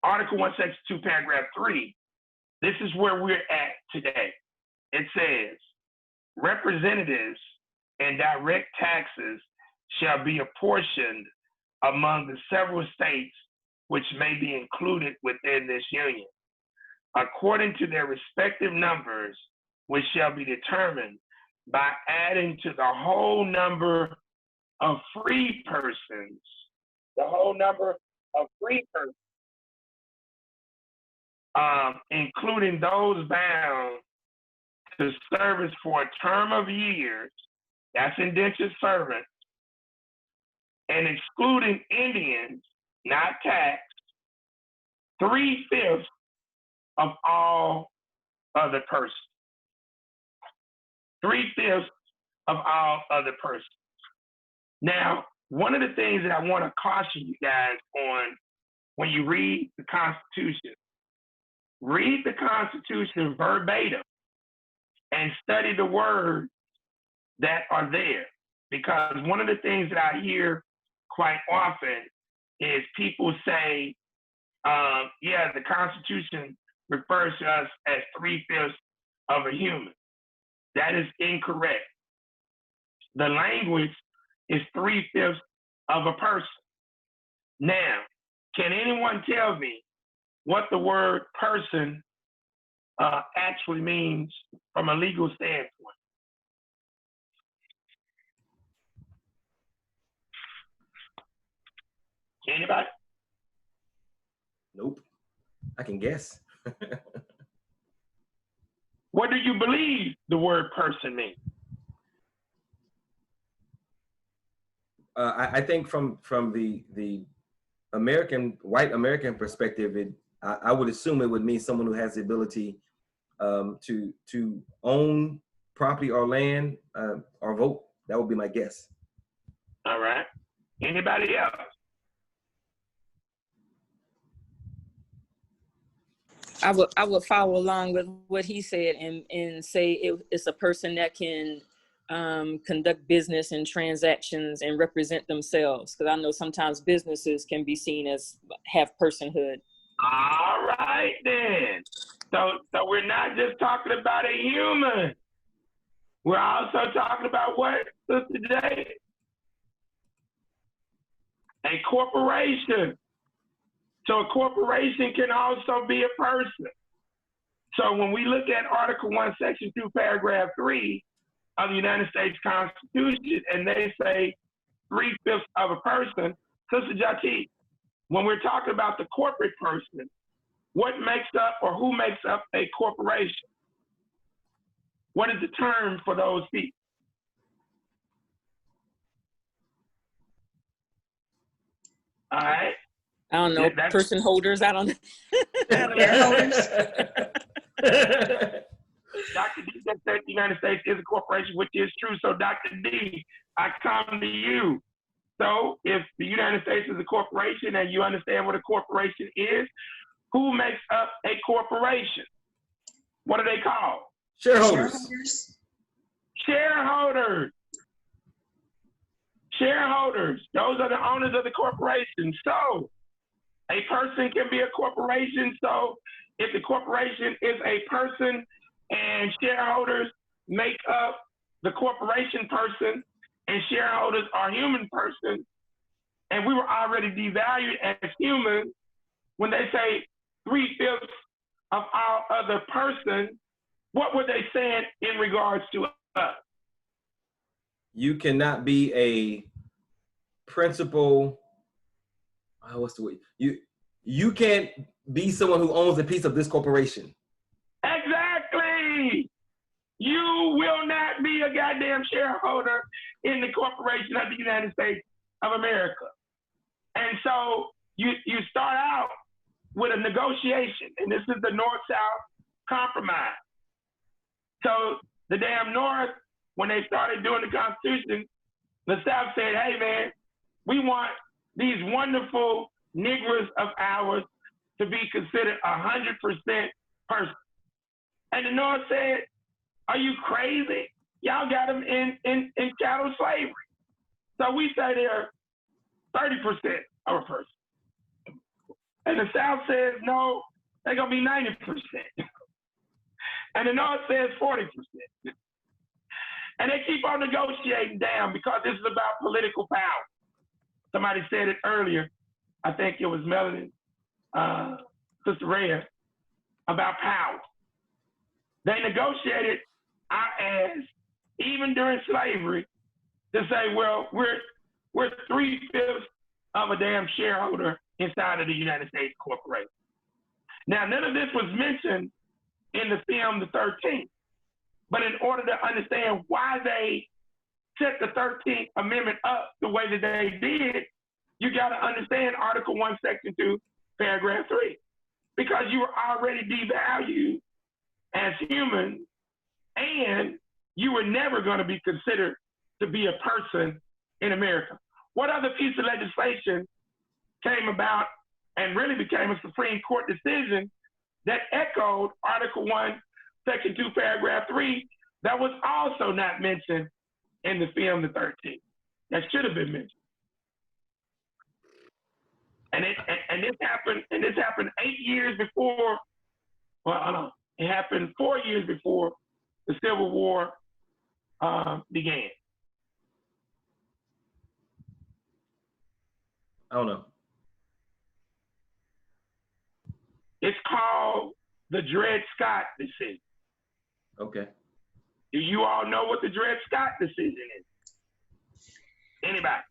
Article 1, Section 2, Paragraph 3, this is where we're at today. It says, representatives and direct taxes shall be apportioned among the several states which may be included within this union, according to their respective numbers, which shall be determined by adding to the whole number of free persons, including those bound to service for a term of years, that's indentured servants, and excluding Indians, not taxed, 3/5 of all other persons. 3/5 of all other persons. Now, one of the things that I want to caution you guys on when you read the Constitution, read the Constitution verbatim and study the words that are there. Because one of the things that I hear quite often is people say, yeah, the Constitution refers to us as 3/5 of a human. That is incorrect. The language is 3/5 of a person. Now, can anyone tell me what the word person actually means from a legal standpoint? Anybody? Nope. I can guess. What do you believe the word person means? I think from the white American perspective, I would assume it would mean someone who has the ability to own property or land or vote. That would be my guess. All right. Anybody else? I would follow along with what he said and say it's a person that can conduct business and transactions and represent themselves. Because I know sometimes businesses can be seen as have personhood. All right then. So we're not just talking about a human. We're also talking about what, Sister J? A corporation. So a corporation can also be a person. So when we look at Article 1, Section 2, Paragraph 3 of the United States Constitution, and they say 3/5 of a person, Sister Jati, when we're talking about the corporate person, what makes up or who makes up a corporation? What is the term for those people? All right. I don't know, person holders. I don't know. Dr. D said the United States is a corporation, which is true. So Dr. D, I come to you. So if the United States is a corporation and you understand what a corporation is, who makes up a corporation? What are they called? Shareholders. Shareholders. Shareholders. Those are the owners of the corporation. So a person can be a corporation. So if the corporation is a person and shareholders make up the corporation person and shareholders are human persons, and we were already devalued as humans, when they say 3/5 of all other persons, what were they saying in regards to us? You cannot be a principal. What's the word? you can't be someone who owns a piece of this corporation. Exactly. You will not be a goddamn shareholder in the corporation of the United States of America. And so you start out with a negotiation, and this is the North-South compromise. So the damn North, when they started doing the Constitution, the South said, hey man, we want these wonderful Negroes of ours to be considered 100% person. And the North said, are you crazy? Y'all got them in chattel slavery. So we say they're 30% of a person. And the South says, no, they're gonna be 90%. And the North says 40%. And they keep on negotiating down because this is about political power. Somebody said it earlier, I think it was Melanie, Sister Rhea, about power. They negotiated our ass, even during slavery, to say, well, we're 3/5 of a damn shareholder inside of the United States Corporation. Now, none of this was mentioned in the film, The 13th. But in order to understand why they set the 13th Amendment up the way that they did, you got to understand Article 1, Section 2, Paragraph 3. Because you were already devalued as humans, and you were never going to be considered to be a person in America. What other piece of legislation came about and really became a Supreme Court decision that echoed Article 1, Section 2, Paragraph 3, that was also not mentioned in the film, The 13th? That should have been mentioned. And this happened 8 years before, well, no, it happened 4 years before the Civil War began. I don't know. It's called the Dred Scott decision. Okay. Do you all know what the Dred Scott decision is? Anybody?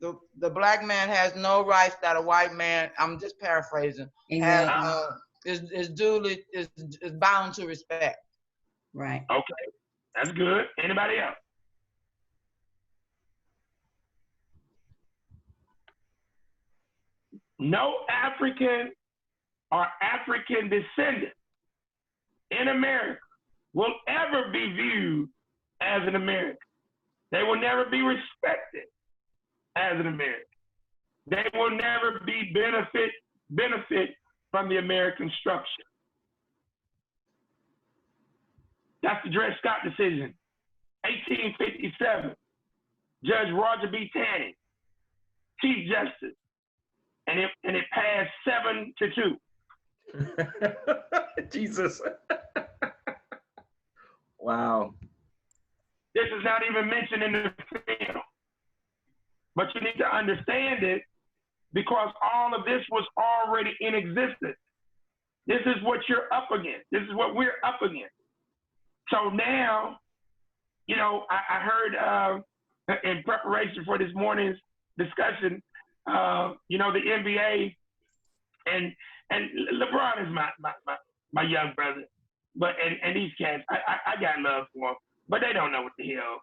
The black man has no rights that a white man, I'm just paraphrasing, is bound to respect. Right. Okay, that's good. Anybody else? No African or African descendant in America will ever be viewed as an American. They will never be respected as an American. They will never be benefit from the American structure. That's the Dred Scott decision, 1857. Judge Roger B. Taney, Chief Justice, and it passed 7-2. Jesus. Wow. This is not even mentioned in the film. But you need to understand it because all of this was already in existence. This is what you're up against. This is what we're up against. So now, you know, I heard in preparation for this morning's discussion, you know, the NBA and LeBron is my young brother, but and these cats, I got love for them, but they don't know what the hell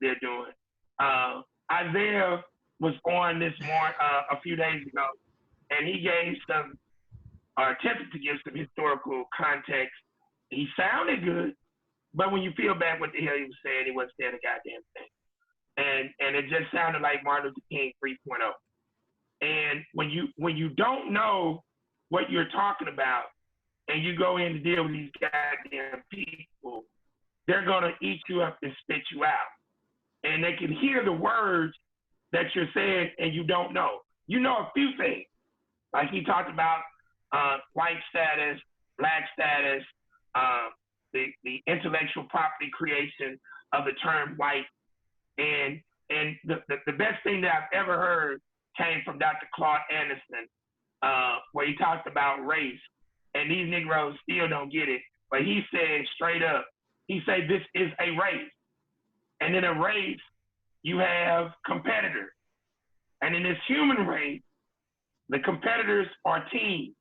they're doing. Isaiah was on this morning a few days ago, and he gave some, or attempted to give some historical context. He sounded good, but when you peel back what the hell he was saying, he wasn't saying a goddamn thing. And it just sounded like Martin Luther King 3.0. And when you don't know what you're talking about, and you go in to deal with these goddamn people, they're gonna eat you up and spit you out. And they can hear the words that you're saying and you don't know. You know a few things. Like he talked about white status, black status, the intellectual property creation of the term white. And the best thing that I've ever heard came from Dr. Claude Anderson, where he talked about race. And these Negroes still don't get it. But he said straight up, he said this is a race. And in a race, you have competitors. And in this human race, the competitors are teams,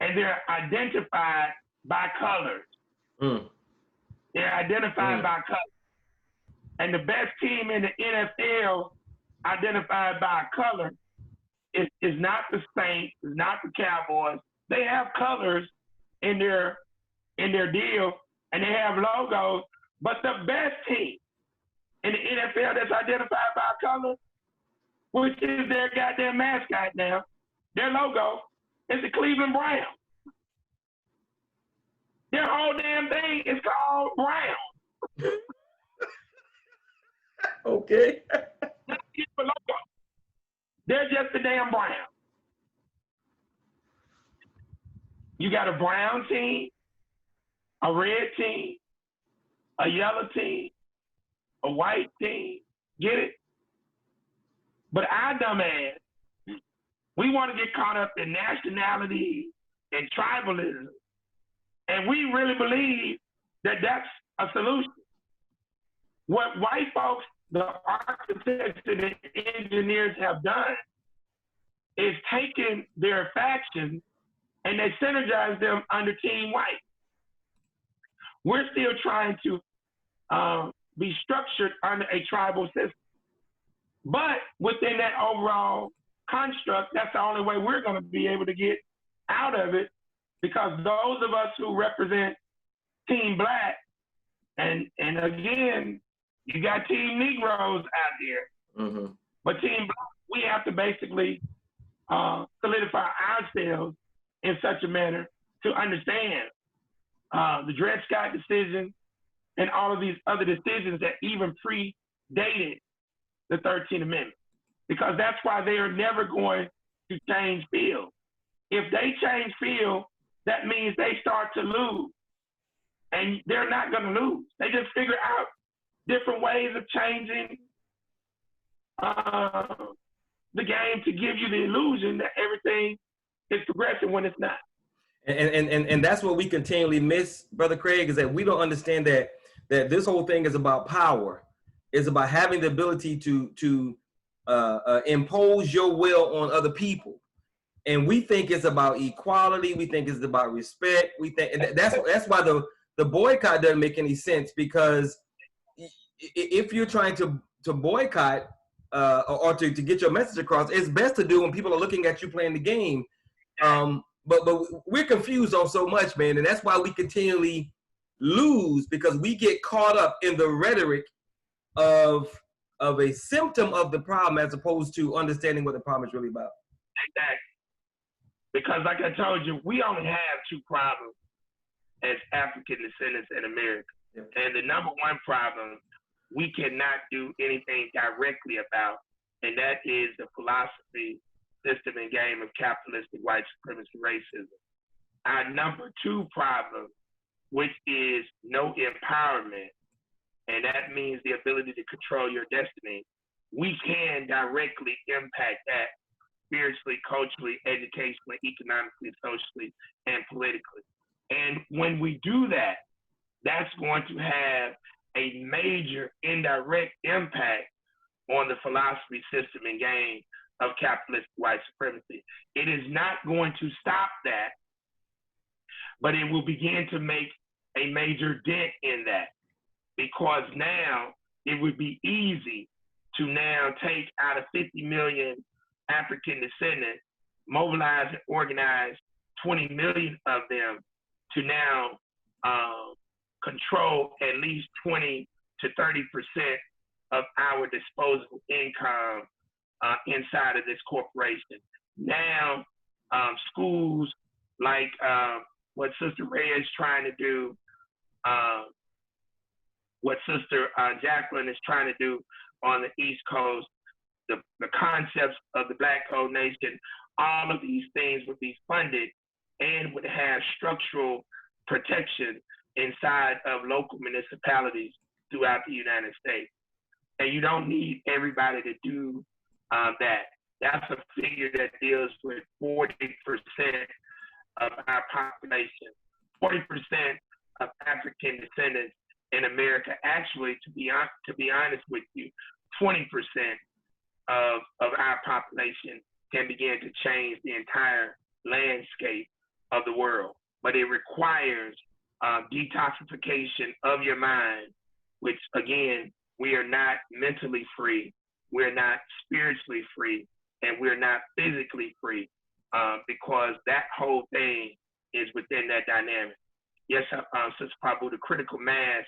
and they're identified by colors. Mm. They're identified by colors. And the best team in the NFL, identified by color, is not the Saints, is not the Cowboys. They have colors in their deal, and they have logos. But the best team in the NFL that's identified by color, which is their goddamn mascot now, their logo is the Cleveland Browns. Their whole damn thing is called Brown. Okay. They're just the damn Brown. You got a brown team, a red team, a yellow team, a white team. Get it? But our dumb ass, we want to get caught up in nationality and tribalism. And we really believe that that's a solution. What white folks, the architects and the engineers have done is taken their factions and they synergize them under Team White. We're still trying to be structured under a tribal system. But within that overall construct, that's the only way we're going to be able to get out of it, because those of us who represent Team Black, and again, you got Team Negroes out here, but Team Black, we have to basically solidify ourselves in such a manner to understand the Dred Scott decision and all of these other decisions that even predated the 13th Amendment, because that's why they are never going to change field. If they change field, that means they start to lose, and they're not going to lose. They just figure out different ways of changing the game to give you the illusion that everything is progressing when it's not. And that's what we continually miss, Brother Craig, is that we don't understand that this whole thing is about power. It's about having the ability to impose your will on other people. And we think it's about equality. We think it's about respect. We think, and that's why the boycott doesn't make any sense, because if you're trying to boycott or to get your message across, it's best to do when people are looking at you playing the game. But we're confused on so much, man, and that's why we continually lose, because we get caught up in the rhetoric of a symptom of the problem as opposed to understanding what the problem is really about. Exactly. Because like I told you, we only have two problems as African descendants in America. Yep. And the number one problem we cannot do anything directly about, and that is the philosophy, system, and game of capitalistic white supremacy racism. Our number two problem, which is no empowerment, and that means the ability to control your destiny, we can directly impact that spiritually, culturally, educationally, economically, socially, and politically. And when we do that, that's going to have a major indirect impact on the philosophy, system, and game of capitalist white supremacy. It is not going to stop that, but it will begin to make a major dent in that, because now it would be easy to now take out of 50 million African descendants, mobilize and organize 20 million of them to now control at least 20 to 30% of our disposable income inside of this corporation. Now, schools like what Sister Ray is trying to do, what Sister Jacqueline is trying to do on the East Coast, the concepts of the Black Code Nation, all of these things would be funded and would have structural protection inside of local municipalities throughout the United States. And you don't need everybody to do that. That's a figure that deals with 40% of our population. 40% of African descendants in America. Actually, to be honest with you, 20% of our population can begin to change the entire landscape of the world. But it requires detoxification of your mind, which again, we are not mentally free, we're not spiritually free, and we're not physically free, because that whole thing is within that dynamic. Yes, Sister Prabhu, the critical mass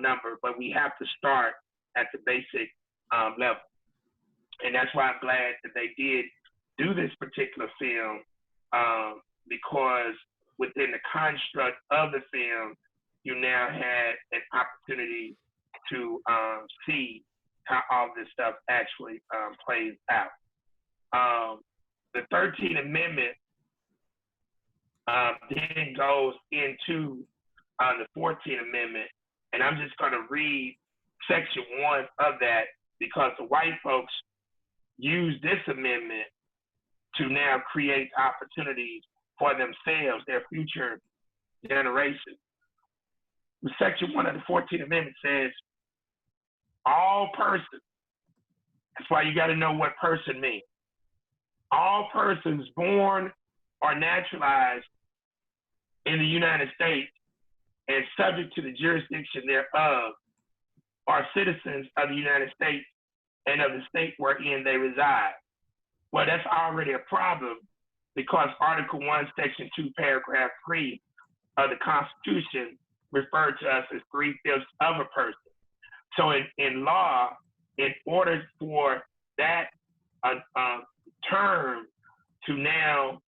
number, but we have to start at the basic level. And that's why I'm glad that they did do this particular film, because within the construct of the film, you now had an opportunity to see how all this stuff actually plays out. The 13th Amendment then goes into the 14th Amendment, and I'm just going to read section 1 of that, because the white folks use this amendment to now create opportunities for themselves, their future generations. Section 1 of the 14th Amendment says, all persons, that's why you got to know what person means. All persons born or naturalized in the United States and subject to the jurisdiction thereof are citizens of the United States and of the state wherein they reside. Well, that's already a problem, because Article 1, Section 2, Paragraph 3 of the Constitution referred to us as 3/5 of a person. So in law, in order for that term to now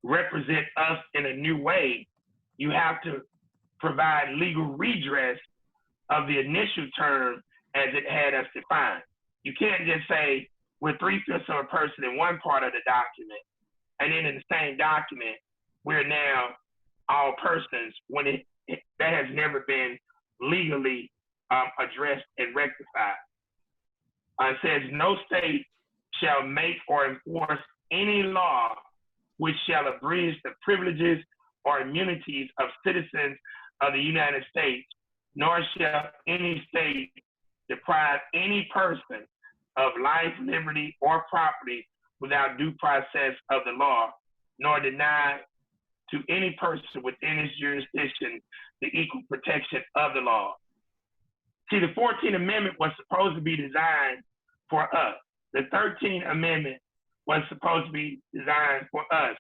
represent us in a new way, you have to provide legal redress of the initial term as it had us defined. You can't just say we're 3/5 of a person in one part of the document, and then in the same document, we're now all persons, when that has never been legally addressed and rectified. It says, no state shall make or enforce any law which shall abridge the privileges or immunities of citizens of the United States, nor shall any state deprive any person of life, liberty, or property without due process of the law, nor deny to any person within its jurisdiction the equal protection of the law. See, the 14th Amendment was supposed to be designed for us. The 13th Amendment was supposed to be designed for us.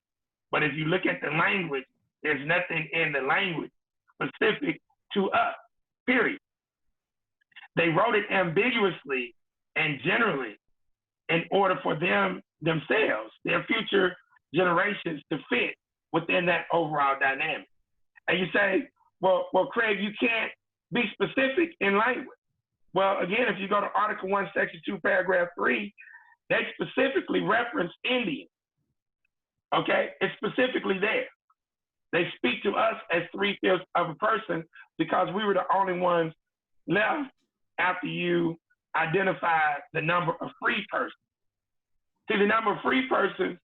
But if you look at the language, there's nothing in the language specific to us, period. They wrote it ambiguously and generally in order for themselves, their future generations, to fit within that overall dynamic. And you say, well, Craig, you can't be specific in language. Well, again, if you go to Article 1, Section 2, Paragraph 3, they specifically reference Indians. Okay, it's specifically there. They speak to us as 3/5 of a person because we were the only ones left after you identified the number of free persons. See, the number of free persons,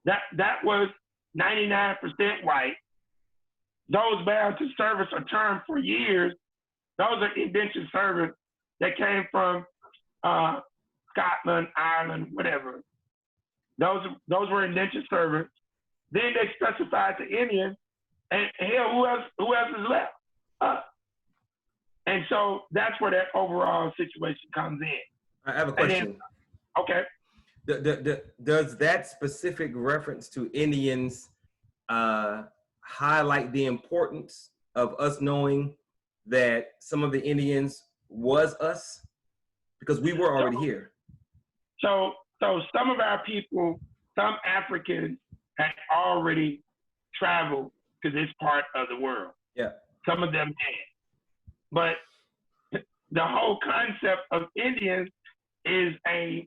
that was 99% white. Those bound to service or term for years, those are indentured servants that came from Scotland, Ireland, whatever. Those were indentured servants. Then they specified the Indians, and hell, who else is left? Us. And so that's where that overall situation comes in. I have a question. Okay. Does that specific reference to Indians highlight the importance of us knowing that some of the Indians was us? Because we were already here. So some of our people, some Africans, had already traveled to this part of the world. Yeah. Some of them had. But the whole concept of Indians is an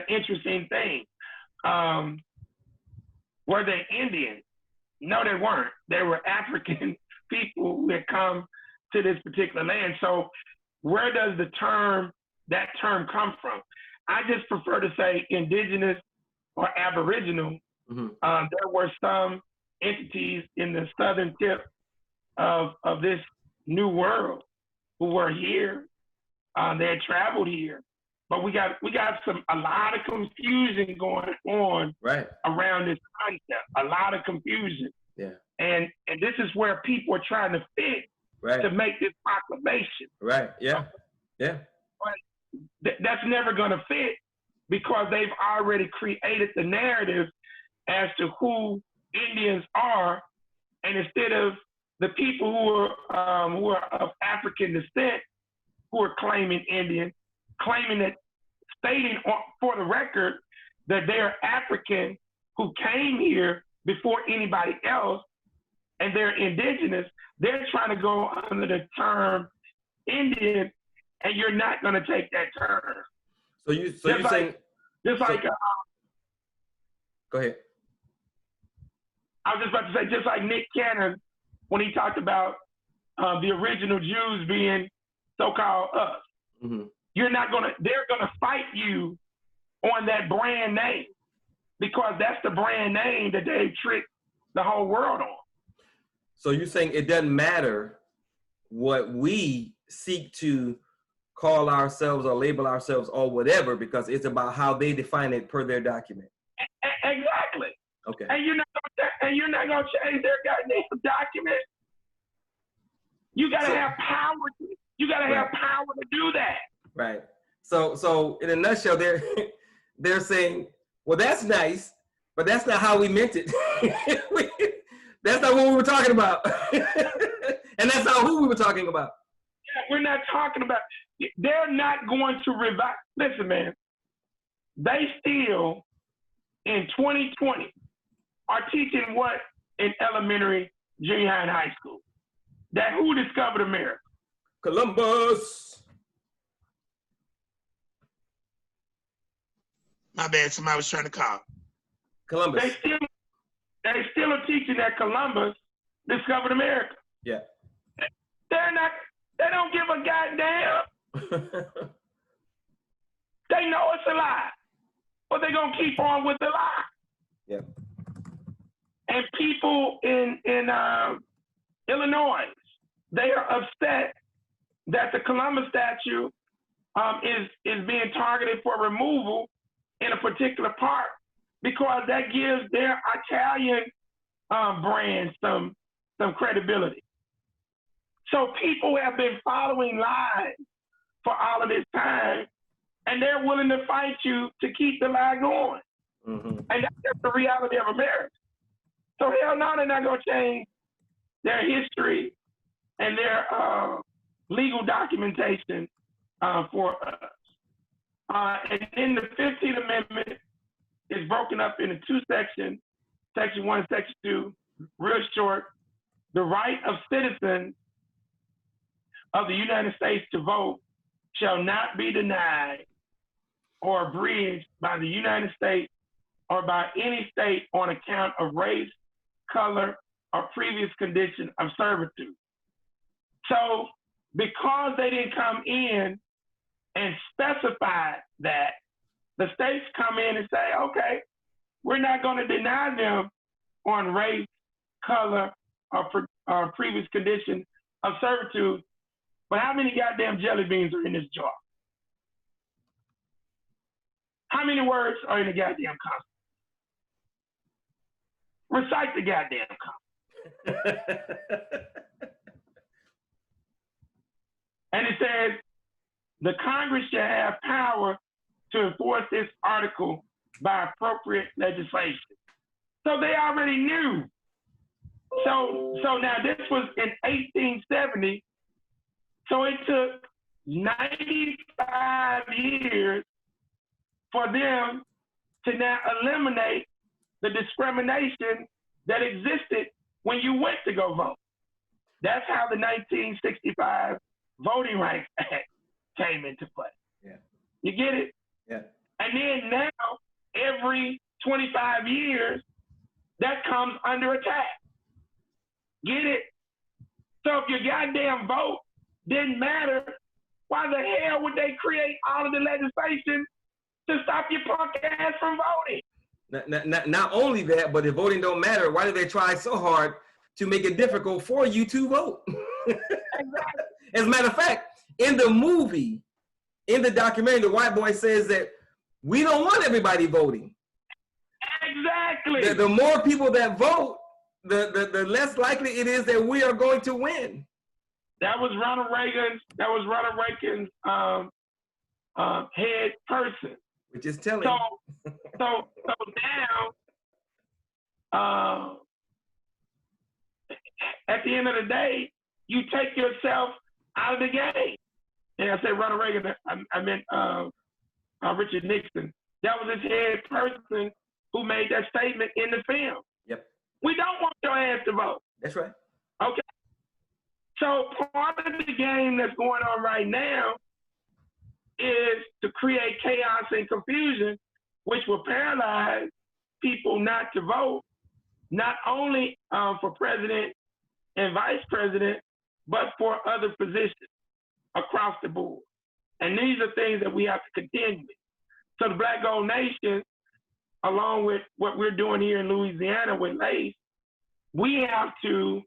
interesting thing. Were they Indians? No, they weren't. They were African people who had come to this particular land. So where does that term come from? I just prefer to say indigenous or aboriginal. Mm-hmm. There were some entities in the southern tip of this new world who were here. They had traveled here, but we got a lot of confusion going on Right. around this concept. A lot of confusion. Yeah. And this is where people are trying to fit Right. to make this proclamation. Right. Yeah. Yeah. But that's never going to fit because they've already created the narrative as to who Indians are, and instead of the people who are of African descent who are claiming Indian, claiming that, stating for the record that they're African who came here before anybody else, and they're indigenous, they're trying to go under the term Indian, and you're not going to take that term. So you're saying just like go ahead. I was just about to say, just like Nick Cannon, when he talked about the original Jews being so-called us, Mm-hmm. they're gonna fight you on that brand name because that's the brand name that they tricked the whole world on. So you're saying it doesn't matter what we seek to call ourselves or label ourselves or whatever, because it's about how they define it per their document. Exactly. Okay. And you're not gonna change their goddamn document. You gotta have power. You gotta have power to do that. Right. So in a nutshell, they're saying, well, that's nice, but that's not how we meant it. That's not what we were talking about. And that's not who we were talking about. Yeah, we're not talking about. They're not going to revive. Listen, man. They still in 2020 are teaching what in elementary, junior high, and high school? That who discovered America? Columbus. My bad, somebody was trying to call. Columbus. They still are teaching that Columbus discovered America. Yeah. They don't give a goddamn. They know it's a lie, but they're gonna keep on with the lie. Yeah. And people in Illinois, they are upset that the Columbus statue is being targeted for removal in a particular park because that gives their Italian brand some credibility. So people have been following lies for all of this time, and they're willing to fight you to keep the lie going. Mm-hmm. And that's just the reality of America. So hell no, they're not gonna change their history and their legal documentation for us. And then the 15th Amendment is broken up into two sections, Section 1 and Section 2, real short. The right of citizens of the United States to vote shall not be denied or abridged by the United States or by any state on account of race, color, or previous condition of servitude. So because they didn't come in and specify that, the states come in and say, okay, we're not going to deny them on race, color, or previous condition of servitude. But how many goddamn jelly beans are in this jar? How many words are in the goddamn Constitution? Recite the goddamn Constitution. And it says, the Congress shall have power to enforce this article by appropriate legislation. So they already knew. So now this was in 1870. So it took 95 years for them to now eliminate the discrimination that existed when you went to go vote. That's how the 1965 Voting Rights Act came into play. Yeah. You get it? Yeah. And then now, every 25 years, that comes under attack. Get it? So if your goddamn vote didn't matter, why the hell would they create all of the legislation to stop your punk ass from voting? Not only that, but if voting don't matter, why do they try so hard to make it difficult for you to vote? Exactly. As a matter of fact, in the movie, in the documentary, the white boy says that we don't want everybody voting. Exactly. The more people that vote, the less likely it is that we are going to win. That was Ronald Reagan's head person. Which is telling. So now, at the end of the day, you take yourself out of the game. And I said Ronald Reagan, I meant Richard Nixon. That was his head person who made that statement in the film. Yep. We don't want your ass to vote. That's right. Okay. So part of the game that's going on right now is to create chaos and confusion, which will paralyze people not to vote, not only for president and vice president, but for other positions across the board. And these are things that we have to contend with. So the Black Gold Nation, along with what we're doing here in Louisiana with LACE, we have to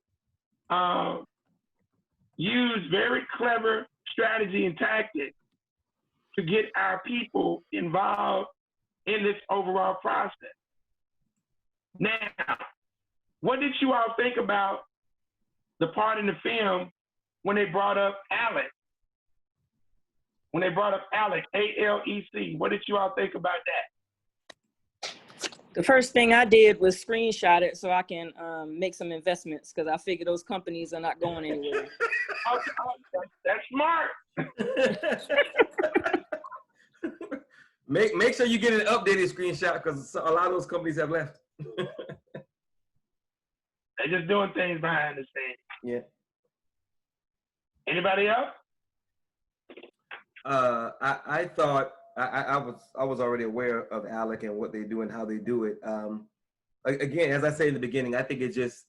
use very clever strategy and tactics to get our people involved in this overall process. Now, what did you all think about the part in the film when they brought up Alec? When they brought up Alec, A-L-E-C, what did you all think about that? The first thing I did was screenshot it so I can make some investments, because I figure those companies are not going anywhere. That's smart. Make sure you get an updated screenshot, because a lot of those companies have left. They're just doing things behind the scenes. Yeah. Anybody else? I thought I was already aware of Alec and what they do and how they do it. Again, as I said in the beginning, I think it just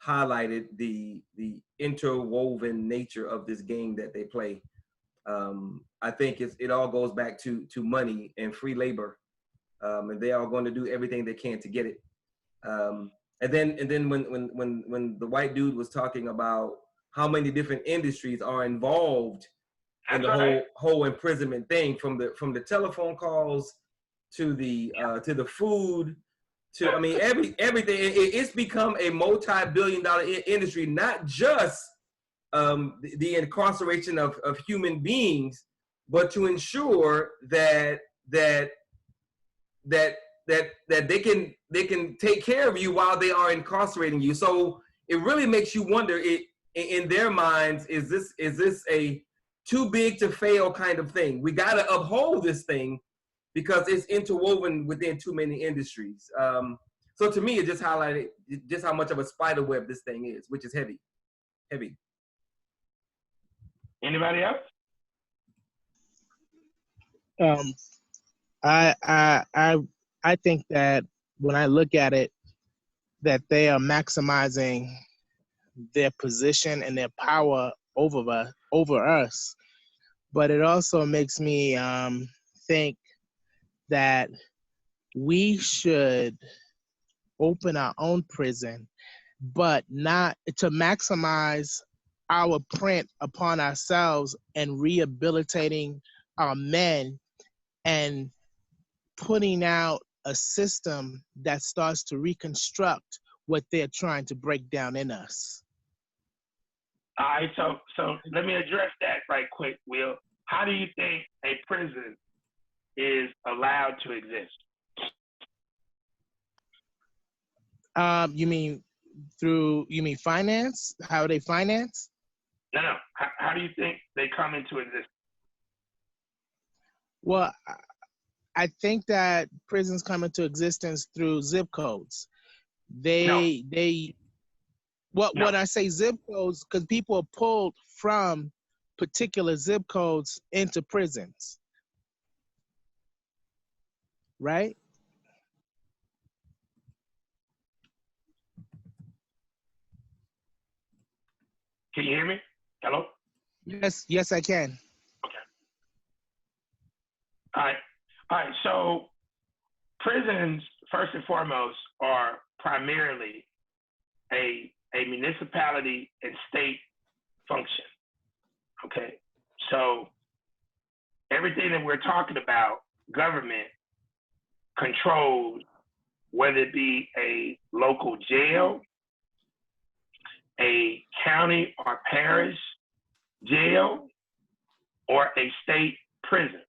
highlighted the interwoven nature of this game that they play. I think it all goes back to money and free labor, and they are going to do everything they can to get it. And then when the white dude was talking about how many different industries are involved in the whole imprisonment thing, from the telephone calls to the food, to, I mean, everything. It's become a multi-billion-dollar industry, not just the incarceration of human beings, but to ensure that they can take care of you while they are incarcerating you. So it really makes you wonder, in their minds, is this a too big to fail kind of thing? We got to uphold this thing because it's interwoven within too many industries. So to me, it just highlighted just how much of a spider web this thing is, which is heavy. Anybody else? I think that when I look at it, that they are maximizing their position and their power over us. But it also makes me think that we should open our own prison, but not to maximize our print upon ourselves and rehabilitating our men and putting out a system that starts to reconstruct what they're trying to break down in us. All right, so let me address that right quick, Will. How do you think a prison is allowed to exist? You mean finance? How they finance? No. How do you think they come into existence? Well, I think that prisons come into existence through zip codes. When I say zip codes, because people are pulled from particular zip codes into prisons, right? Can you hear me? Hello? Yes, I can. Okay. All right. So prisons, first and foremost, are primarily a municipality and state function. Okay. So everything that we're talking about, government controls, whether it be a local jail, a county or parish jail, or a state prison,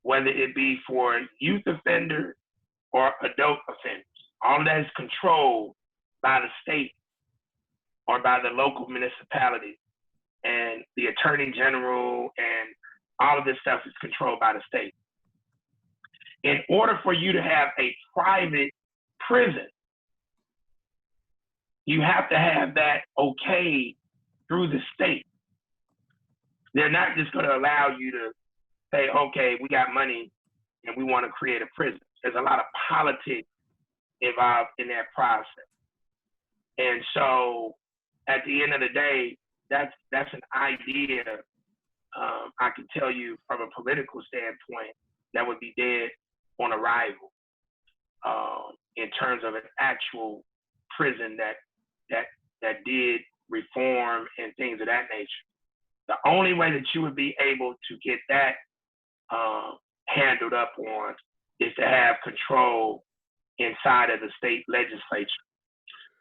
whether it be for youth offenders or adult offenders. All of that is controlled by the state or by the local municipality, and the attorney general and all of this stuff is controlled by the state. In order for you to have a private prison, you have to have that okay through the state. They're not just going to allow you to say, okay, we got money and we want to create a prison. There's a lot of politics involved in that process. And so at the end of the day, that's an idea, I can tell you from a political standpoint, that would be dead on arrival in terms of an actual prison that did reform and things of that nature. The only way that you would be able to get that handled up on is to have control inside of the state legislature.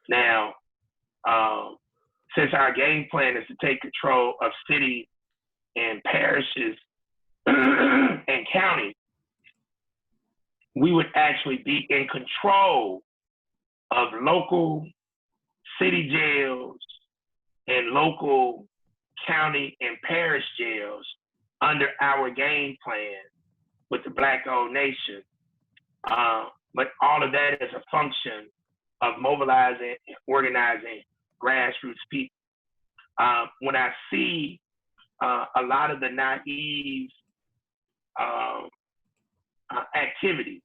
Now, since our game plan is to take control of cities and parishes and counties, we would actually be in control of local city jails and local county and parish jails under our game plan with the Black-owned nation. But all of that is a function of mobilizing and organizing grassroots people. When I see a lot of the naive activity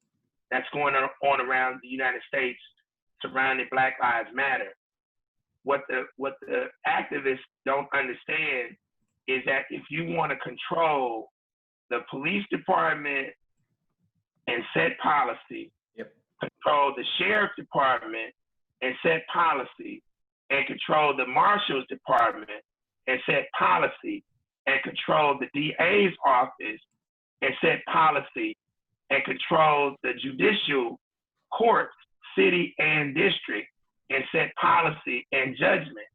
that's going on around the United States surrounding Black Lives Matter, what the activists don't understand is that if you want to control the police department and set policy, control the sheriff department and set policy, and control the marshal's department and set policy, and control the DA's office and set policy, and control the judicial courts, city and district, and set policy and judgment.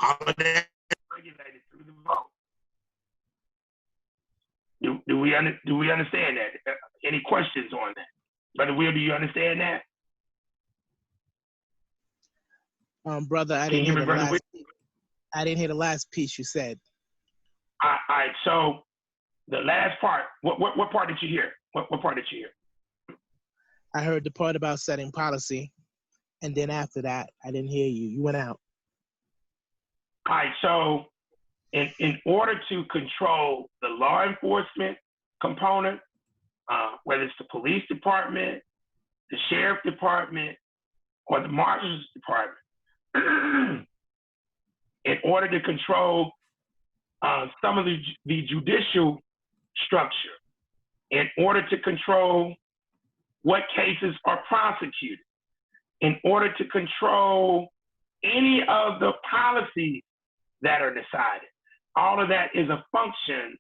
All of that Regulated through the vote. Do we understand that? Any questions on that? Brother Will, do you understand that? Brother, I didn't hear the last piece you said. All right, so the last part, what part did you hear? What part did you hear? I heard the part about setting policy, and then after that, I didn't hear you. You went out. All right, so in order to control the law enforcement component, whether it's the police department, the sheriff department, or the marshal's department, in order to control some of the judicial structure, in order to control what cases are prosecuted, in order to control any of the policies that are decided. All of that is a function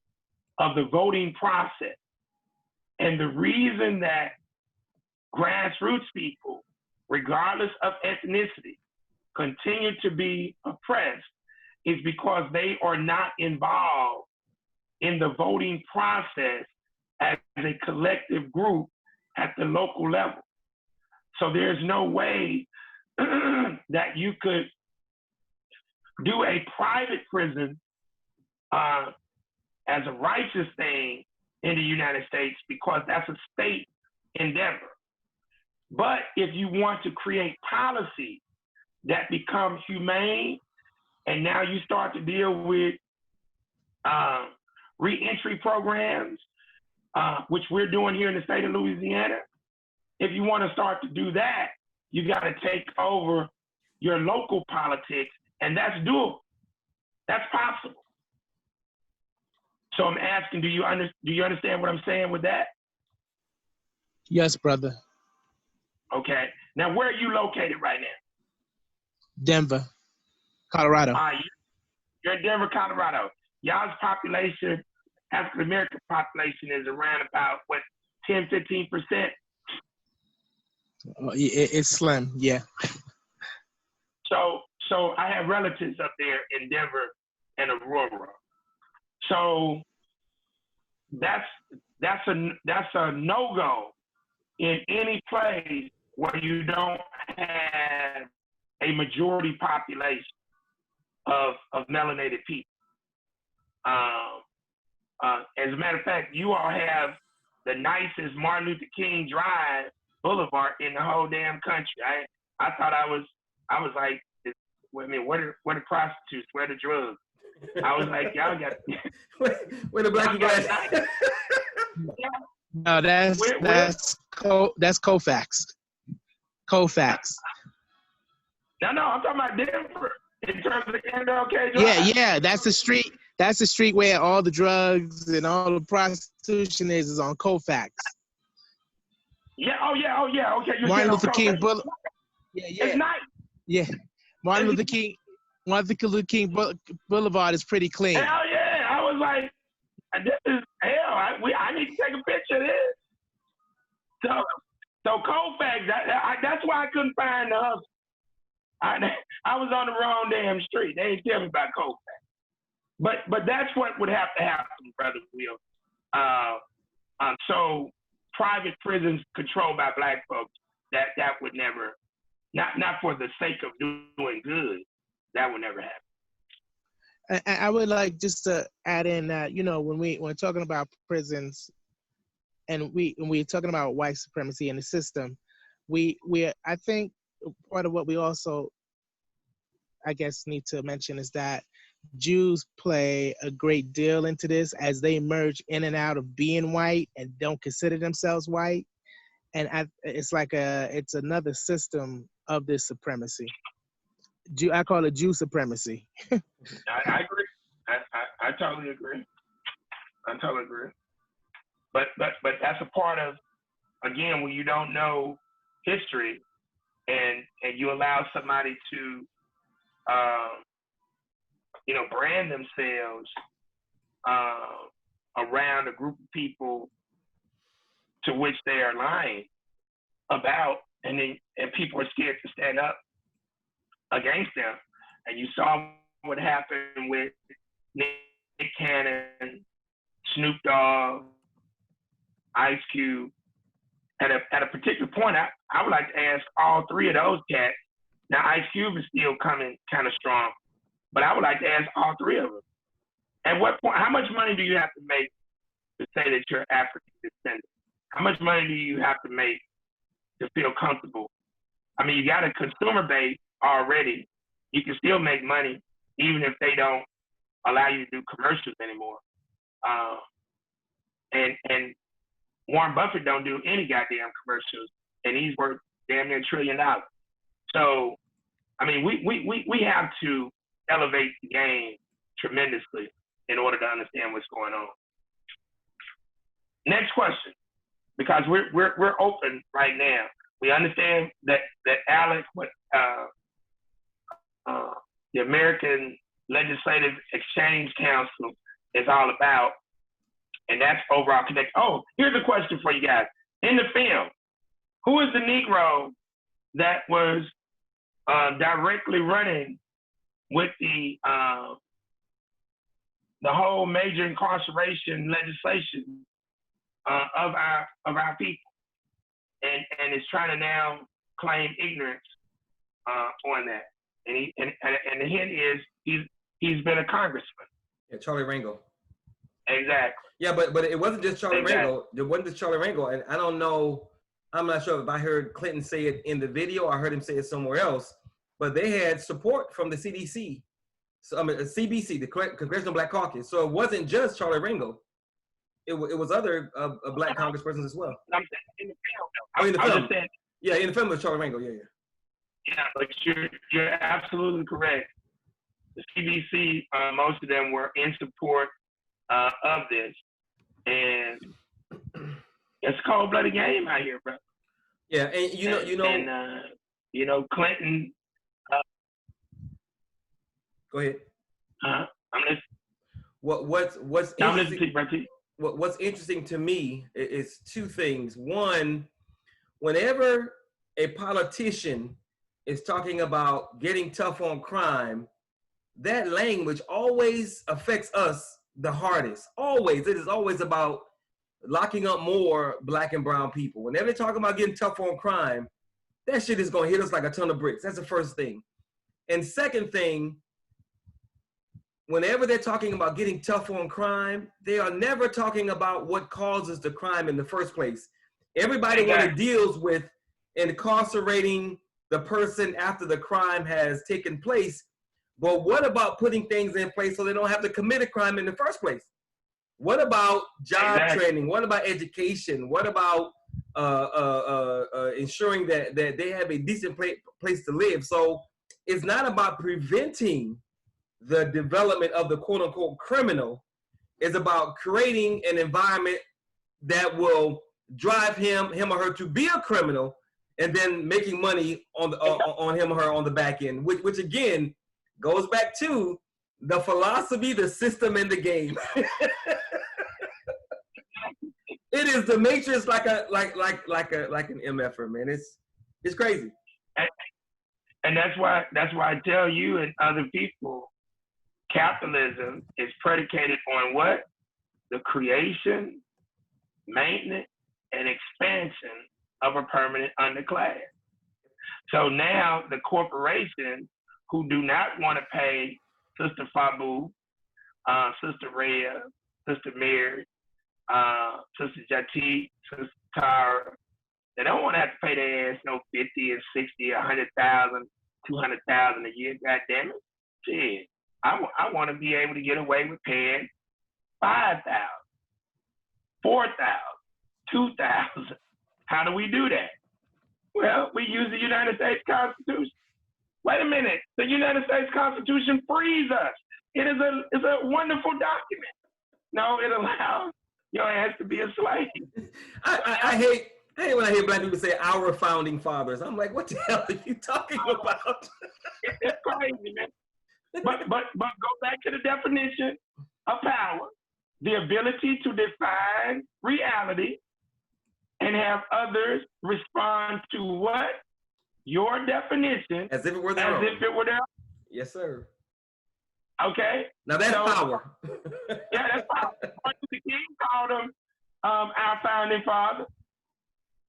of the voting process. And the reason that grassroots people, regardless of ethnicity, continue to be oppressed is because they are not involved in the voting process as a collective group at the local level. So there's no way that you could do a private prison as a righteous thing in the United States because that's a state endeavor. But if you want to create policy that become humane, and now you start to deal with reentry programs, which we're doing here in the state of Louisiana, if you want to start to do that, you got to take over your local politics, and that's doable. That's possible. So I'm asking, do you understand what I'm saying with that? Yes, brother. Okay. Now, where are you located right now? Denver. Colorado. You're in Denver, Colorado. Y'all's population, African American population, is around about what, 10, 15%. It's slim, yeah. So I have relatives up there in Denver and Aurora. So that's a no-go in any place where you don't have a majority population of melanated people. As a matter of fact, you all have the nicest Martin Luther King Drive Boulevard in the whole damn country. I thought I was like, I mean, where the prostitutes, where the drugs? I was like, y'all got where the black people at? No, that's Colfax. Colfax. No, I'm talking about Denver in terms of the MLK Drive. Yeah, that's the street. That's the street where all the drugs and all the prostitution is on Colfax. Yeah. Oh yeah. Okay. Martin Luther King Boulevard. Yeah. It's not. Yeah. Martin Luther King Boulevard is pretty clean. Hell yeah! I was like, this is hell. I need to take a picture of this. So Colfax. That's why I couldn't find the hustle. I was on the wrong damn street. They didn't tell me about Colfax. But that's what would have to happen, Brother Will. So private prisons controlled by black folks, that would never, not for the sake of doing good, that would never happen. I would like just to add in that, when we're talking about prisons and we're talking about white supremacy in the system, I think part of what we also, I guess, need to mention is that Jews play a great deal into this as they merge in and out of being white and don't consider themselves white. And it's another system of this supremacy. I call it Jew supremacy. I agree. I totally agree. But that's a part of, again, when you don't know history and you allow somebody to brand themselves around a group of people to which they are lying about, and people are scared to stand up against them. And you saw what happened with Nick Cannon, Snoop Dogg, Ice Cube. At a particular point, I would like to ask all three of those cats. Now, Ice Cube is still coming kind of strong, but I would like to ask all three of them. At what point, how much money do you have to make to say that you're African descendant? How much money do you have to make to feel comfortable? I mean, you got a consumer base already. You can still make money even if they don't allow you to do commercials anymore. And Warren Buffett don't do any goddamn commercials, and he's worth damn near $1 trillion. So, I mean, we have to elevate the game tremendously in order to understand what's going on. Next question, because we're open right now. We understand that ALEC, what the American Legislative Exchange Council is all about, and that's overall connect. Oh, here's a question for you guys. In the film, who is the Negro that was directly running with the whole major incarceration legislation of our people, and is trying to now claim ignorance on that? And the hint is he's been a congressman. Yeah, Charlie Rangel. Exactly. Yeah, but it wasn't just Charlie Exactly. Rangel. It wasn't just Charlie Rangel, and I don't know. I'm not sure if I heard Clinton say it in the video or I heard him say it somewhere else. But they had support from the CDC, CBC, the Congressional Black Caucus. So it wasn't just Charlie Rangel. It was other black congresspersons as well. I'm saying in the film. Oh, in the film. Just saying, yeah, in the film it was Charlie Rangel. Yeah. Yeah, but you're absolutely correct. The CBC, most of them were in support of this, and it's a cold-blooded game out here, bro. Yeah, and Clinton. Go ahead. I'm listening. What's I'm interesting? listening, Brent. What's interesting to me is two things. One, whenever a politician is talking about getting tough on crime, that language always affects us the hardest. Always. It is always about locking up more Black and brown people. Whenever they're talking about getting tough on crime, that shit is going to hit us like a ton of bricks. That's the first thing. And second thing, whenever they're talking about getting tough on crime, they are never talking about what causes the crime in the first place. Everybody want to deals with incarcerating the person after the crime has taken place. But what about putting things in place so they don't have to commit a crime in the first place? What about job training? What about education? What about ensuring that they have a decent place to live? So it's not about preventing the development of the quote unquote criminal. It's about creating an environment that will drive him or her to be a criminal, and then making money on him or her on the back end, which again goes back to the philosophy, the system, and the game. It is the matrix like an MFer, man. It's crazy. And that's why I tell you and other people, capitalism is predicated on what? The creation, maintenance, and expansion of a permanent underclass. So now the corporations who do not want to pay Sister Fabu, Sister Rhea, Sister Mary, Sister Jati, Sister Tara, they don't want to have to pay their ass no 50 and 60, 100,000, 200,000 a year. God damn it. Shit. I want to be able to get away with paying 5,000, 4,000, 2,000. How do we do that? Well, we use the United States Constitution. Wait a minute. The United States Constitution frees us. It's a wonderful document. No, it allows your ass to be a slave. I hate when I hear Black people say our founding fathers. I'm like, what the hell are you talking about? It's crazy, man. But go back to the definition of power: the ability to define reality and have others respond to what? Your definition. As if it were their own. As if it were their own. Yes, sir. Okay. Now that's power. Yeah, that's power. Martin Luther King called them our founding father.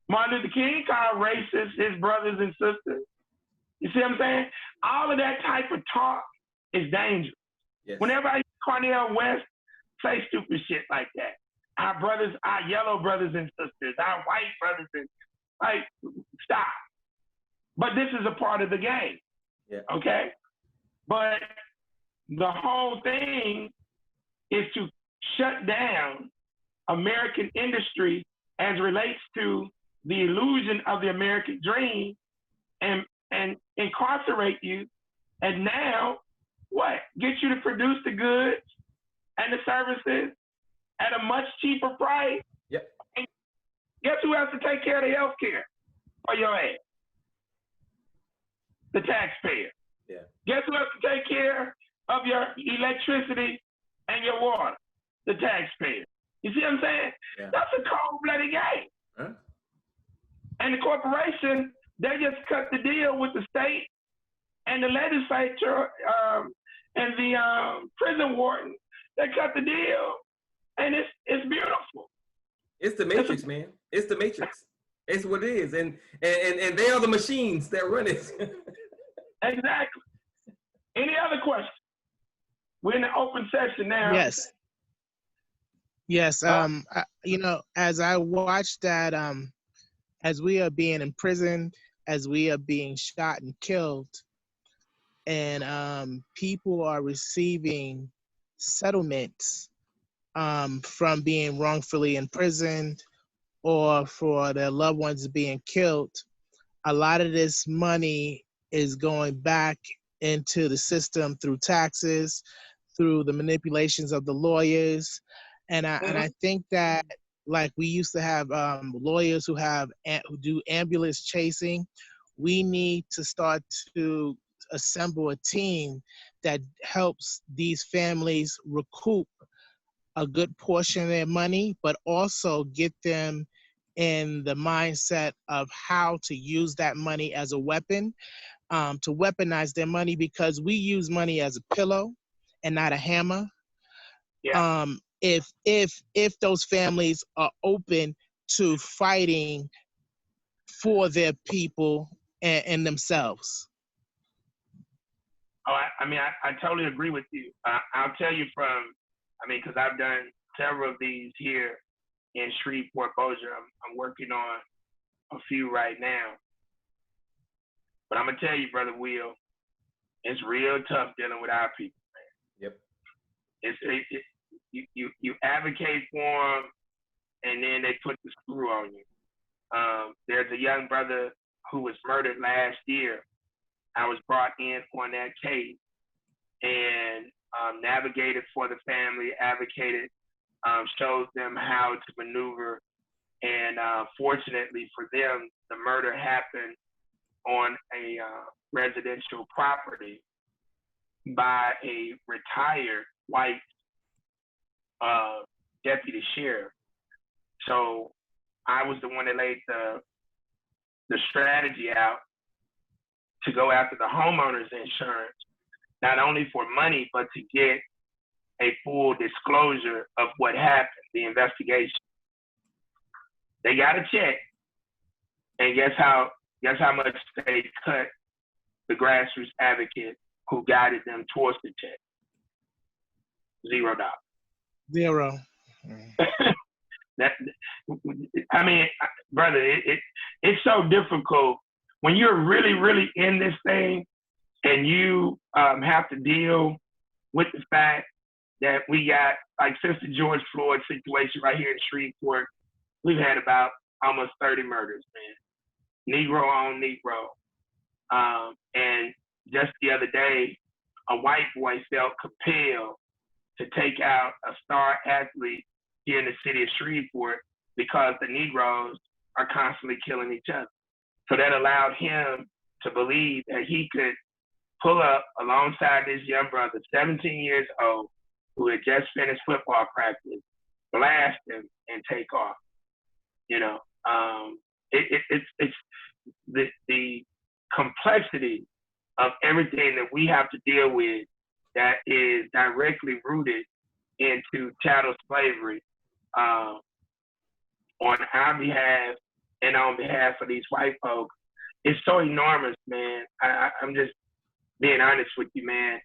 Martin Luther King called racists his brothers and sisters. You see what I'm saying? All of that type of talk is dangerous. Yes. Whenever I hear Cornel West say stupid shit like that, our brothers, our yellow brothers and sisters, our white brothers and stop. But this is a part of the game. Yeah. Okay? But the whole thing is to shut down American industry as relates to the illusion of the American dream and incarcerate you. And now, what? Get you to produce the goods and the services at a much cheaper price. Yep. And guess who has to take care of the health care for your ass? The taxpayer. Yeah. Guess who has to take care of your electricity and your water? The taxpayer. You see what I'm saying? Yeah. That's a cold-blooded game. Huh? And the corporation, they just cut the deal with the state and the legislature and the prison warden. They cut the deal, and it's beautiful. It's the matrix, man. It's the matrix. It's what it is, and they are the machines that run it. Exactly. Any other questions? We're in the open session now. Yes. Yes. As I watch that, as we are being imprisoned, as we are being shot and killed, and people are receiving settlements from being wrongfully imprisoned or for their loved ones being killed, a lot of this money is going back into the system through taxes, through the manipulations of the lawyers. And I think that, like we used to have lawyers who do ambulance chasing, we need to start to assemble a team that helps these families recoup a good portion of their money, but also get them in the mindset of how to use that money as a weapon, to weaponize their money, because we use money as a pillow and not a hammer. Yeah. If those families are open to fighting for their people and themselves. Oh, I mean, I totally agree with you. I'll tell you because I've done several of these here in Shreveport, Bossier. I'm working on a few right now. But I'm gonna tell you, Brother Will, it's real tough dealing with our people, man. Yep. You advocate for them, and then they put the screw on you. There's a young brother who was murdered last year. I was brought in on that case and navigated for the family, advocated, showed them how to maneuver. And fortunately for them, the murder happened on a residential property by a retired white deputy sheriff. So I was the one that laid the strategy out to go after the homeowner's insurance, not only for money, but to get a full disclosure of what happened, the investigation. They got a check, and guess how much they cut the grassroots advocate who guided them towards the check? $0. Zero. I mean, brother, it's so difficult when you're really, really in this thing, and you have to deal with the fact that we got, like, since the George Floyd situation right here in Shreveport, we've had about almost 30 murders, man. Negro on Negro. And just the other day, a white boy felt compelled to take out a star athlete here in the city of Shreveport because the Negroes are constantly killing each other. So that allowed him to believe that he could pull up alongside this young brother, 17 years old, who had just finished football practice, blast him, and take off. You know, it's the complexity of everything that we have to deal with that is directly rooted into chattel slavery on our behalf and on behalf of these white folks. It's so enormous, man. I'm just being honest with you, man.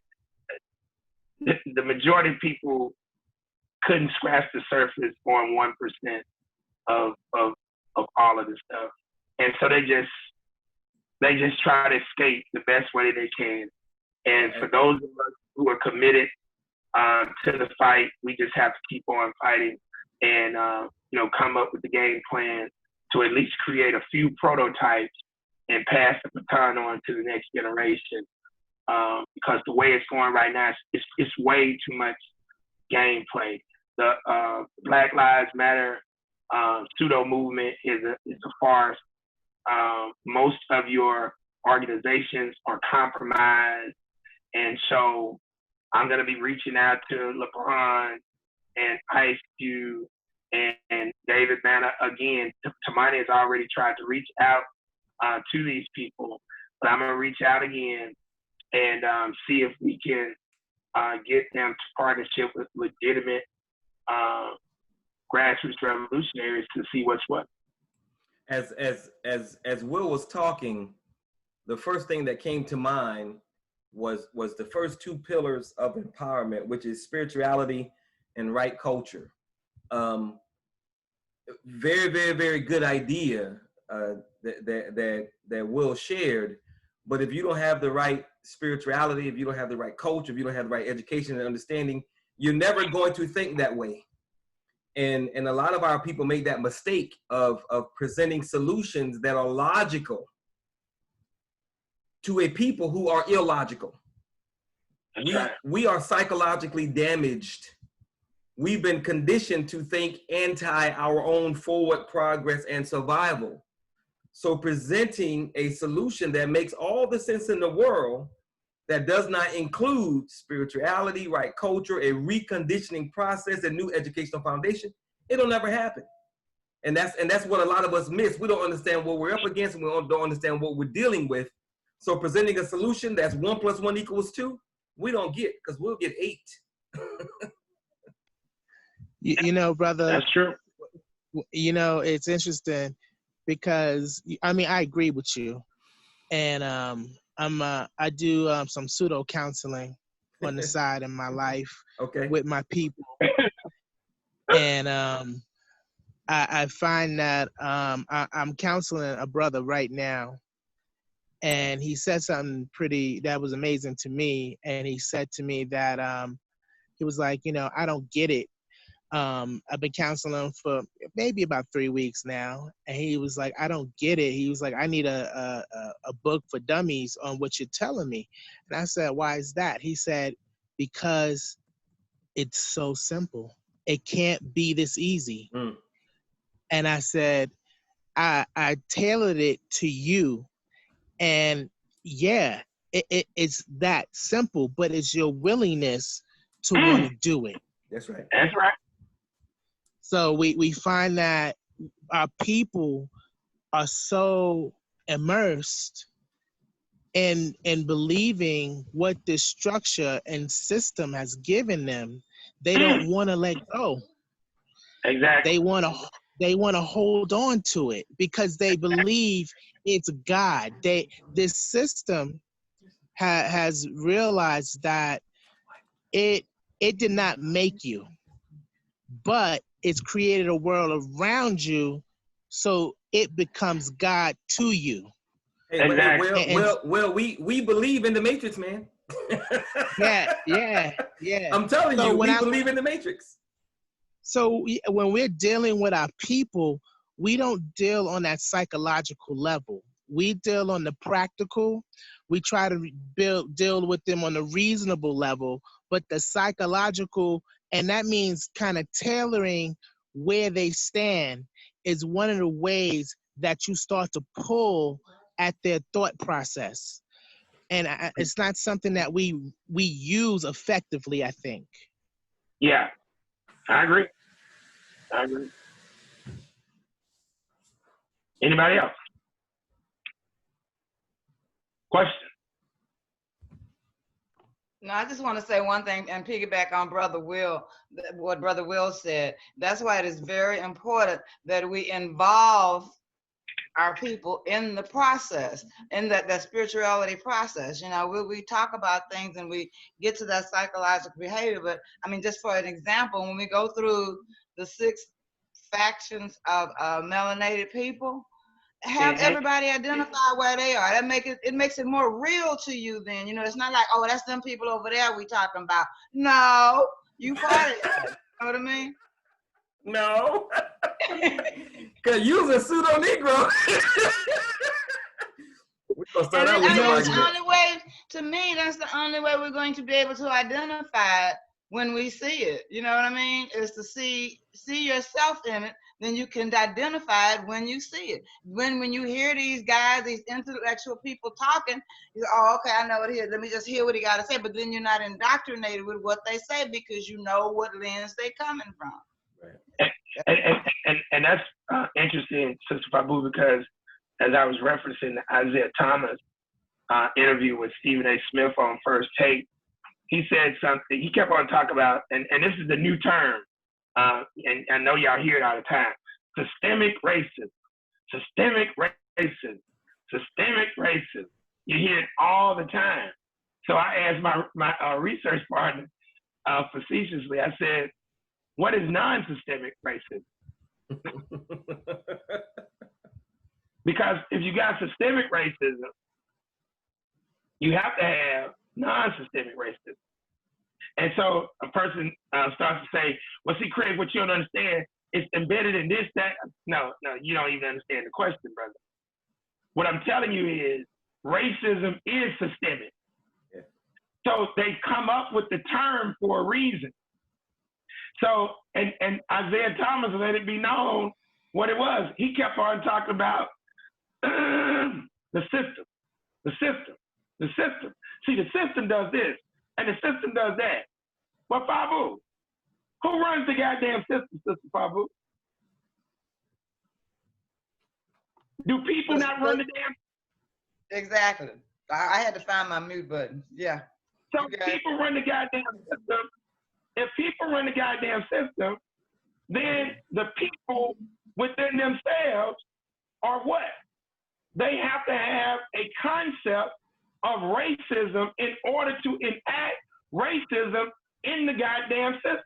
The majority of people couldn't scratch the surface on 1% of all of this stuff. And so they just try to escape the best way they can. And for those of us who are committed to the fight, we just have to keep on fighting and come up with the game plan to at least create a few prototypes and pass the baton on to the next generation. Because the way it's going right now, it's way too much gameplay. The Black Lives Matter pseudo movement is a farce. Most of your organizations are compromised, and so I'm going to be reaching out to LeBron and Ice Cube and David Banner again. Tamani has already tried to reach out to these people, but I'm going to reach out again and see if we can get them to partnership with legitimate grassroots revolutionaries to see what's what. As Will was talking, the first thing that came to mind was the first two pillars of empowerment, which is spirituality and right culture. Very, very, very good idea that Will shared. But if you don't have the right spirituality, if you don't have the right culture, if you don't have the right education and understanding, you're never going to think that way. And a lot of our people make that mistake of presenting solutions that are logical to a people who are illogical. We are psychologically damaged. We've been conditioned to think anti our own forward progress and survival. So presenting a solution that makes all the sense in the world that does not include spirituality, right culture, a reconditioning process, a new educational foundation, it'll never happen. And that's what a lot of us miss. We don't understand what we're up against, and we don't understand what we're dealing with. So presenting a solution that's 1 + 1 = 2, we don't get, because we'll get 8. You know, brother. That's true. You know, it's interesting because I mean I agree with you, and I do some pseudo counseling on the side in my life with my people, and I find that I'm counseling a brother right now, and he said something that was amazing to me, and he said to me that he was like, you know, I don't get it. I've been counseling him for maybe about 3 weeks now, and he was like, I don't get it. He was like, I need a book for dummies on what you're telling me. And I said, why is that? He said, because it's so simple. It can't be this easy. And I said, I tailored it to you, and yeah, it's that simple, but it's your willingness to want to do it. That's right. That's right. So we find that our people are so immersed in believing what this structure and system has given them, they don't want to let go. Exactly. They want to hold on to it because they believe it's God. This system has realized that it did not make you, but it's created a world around you, so it becomes God to you. Hey, well, we believe in the Matrix, man. Yeah. I'm telling you, we believe in the Matrix. So when we're dealing with our people, we don't deal on that psychological level. We deal on the practical. We try to deal with them on a reasonable level, but the psychological, and that means kind of tailoring where they stand, is one of the ways that you start to pull at their thought process. And it's not something that we use effectively, I think. Yeah, I agree. Anybody else? Question? No, I just want to say one thing and piggyback on what Brother Will said. That's why it is very important that we involve our people in the process, in that spirituality process. You know, we talk about things and we get to that psychological behavior, but I mean, just for an example, when we go through the 6 factions of melanated people, have everybody identify where they are. That makes it more real to you then. You know, it's not like, oh, that's them people over there we talking about. No, you part of it. You know what I mean? No. Because you're a pseudo-Negro. That's the only way, to me, that's the only way we're going to be able to identify it when we see it. You know what I mean? Is to see yourself in it, then you can identify it when you see it. When you hear these guys, these intellectual people talking, you go, oh, okay, I know what it is. Let me just hear what he got to say. But then you're not indoctrinated with what they say because you know what lens they're coming from. Right. And that's interesting, Sister Fabu, because as I was referencing the Isaiah Thomas interview with Stephen A. Smith on First Take, he said something. He kept on talking about, and this is the new term, and I know y'all hear it all the time, systemic racism, systemic racism, systemic racism. You hear it all the time. So I asked my research partner facetiously, I said, what is non-systemic racism? Because if you got systemic racism, you have to have non-systemic racism. And so a person starts to say, well, see, Craig, what you don't understand, it's embedded in this, that. No, you don't even understand the question, brother. What I'm telling you is racism is systemic. Yeah. So they come up with the term for a reason. So, and Isaiah Thomas let it be known what it was. He kept on talking about the system. See, the system system does this, and the system does that. Well, Fabu, who runs the goddamn system, Sister Fabu? Do people not run the damn? Exactly. I had to find my mute button. Yeah. So if people run the goddamn system, if people run the goddamn system, then the people within themselves are what? They have to have a concept of racism in order to enact racism in the goddamn system.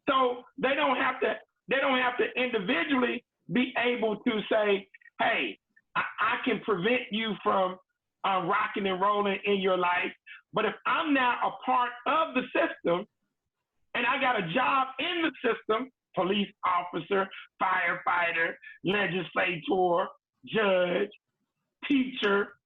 So they don't have to individually be able to say, hey, I can prevent you from rocking and rolling in your life. But if I'm now a part of the system and I got a job in the system, police officer, firefighter, legislator, judge, teacher.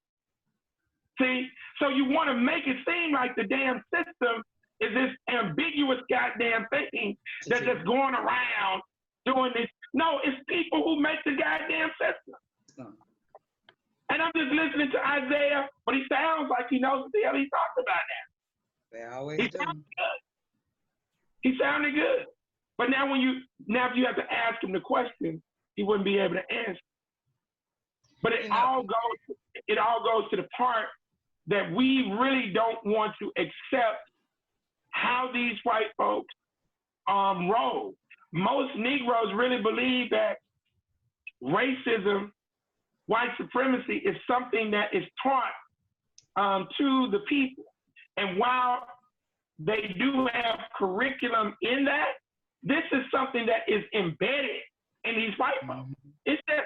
See, so you want to make it seem like the damn system is this ambiguous goddamn thing that's just going around doing this. No, it's people who make the goddamn system. And I'm just listening to Isaiah, but he sounds like he knows what the hell he's talking about now. They always He do. sounded good. He sounded good. But now if you have to ask him the question, he wouldn't be able to answer. But it all goes to the part that we really don't want to accept how these white folks roll. Most Negroes really believe that racism, white supremacy is something that is taught to the people. And while they do have curriculum in that, this is something that is embedded in these white folks. It's just,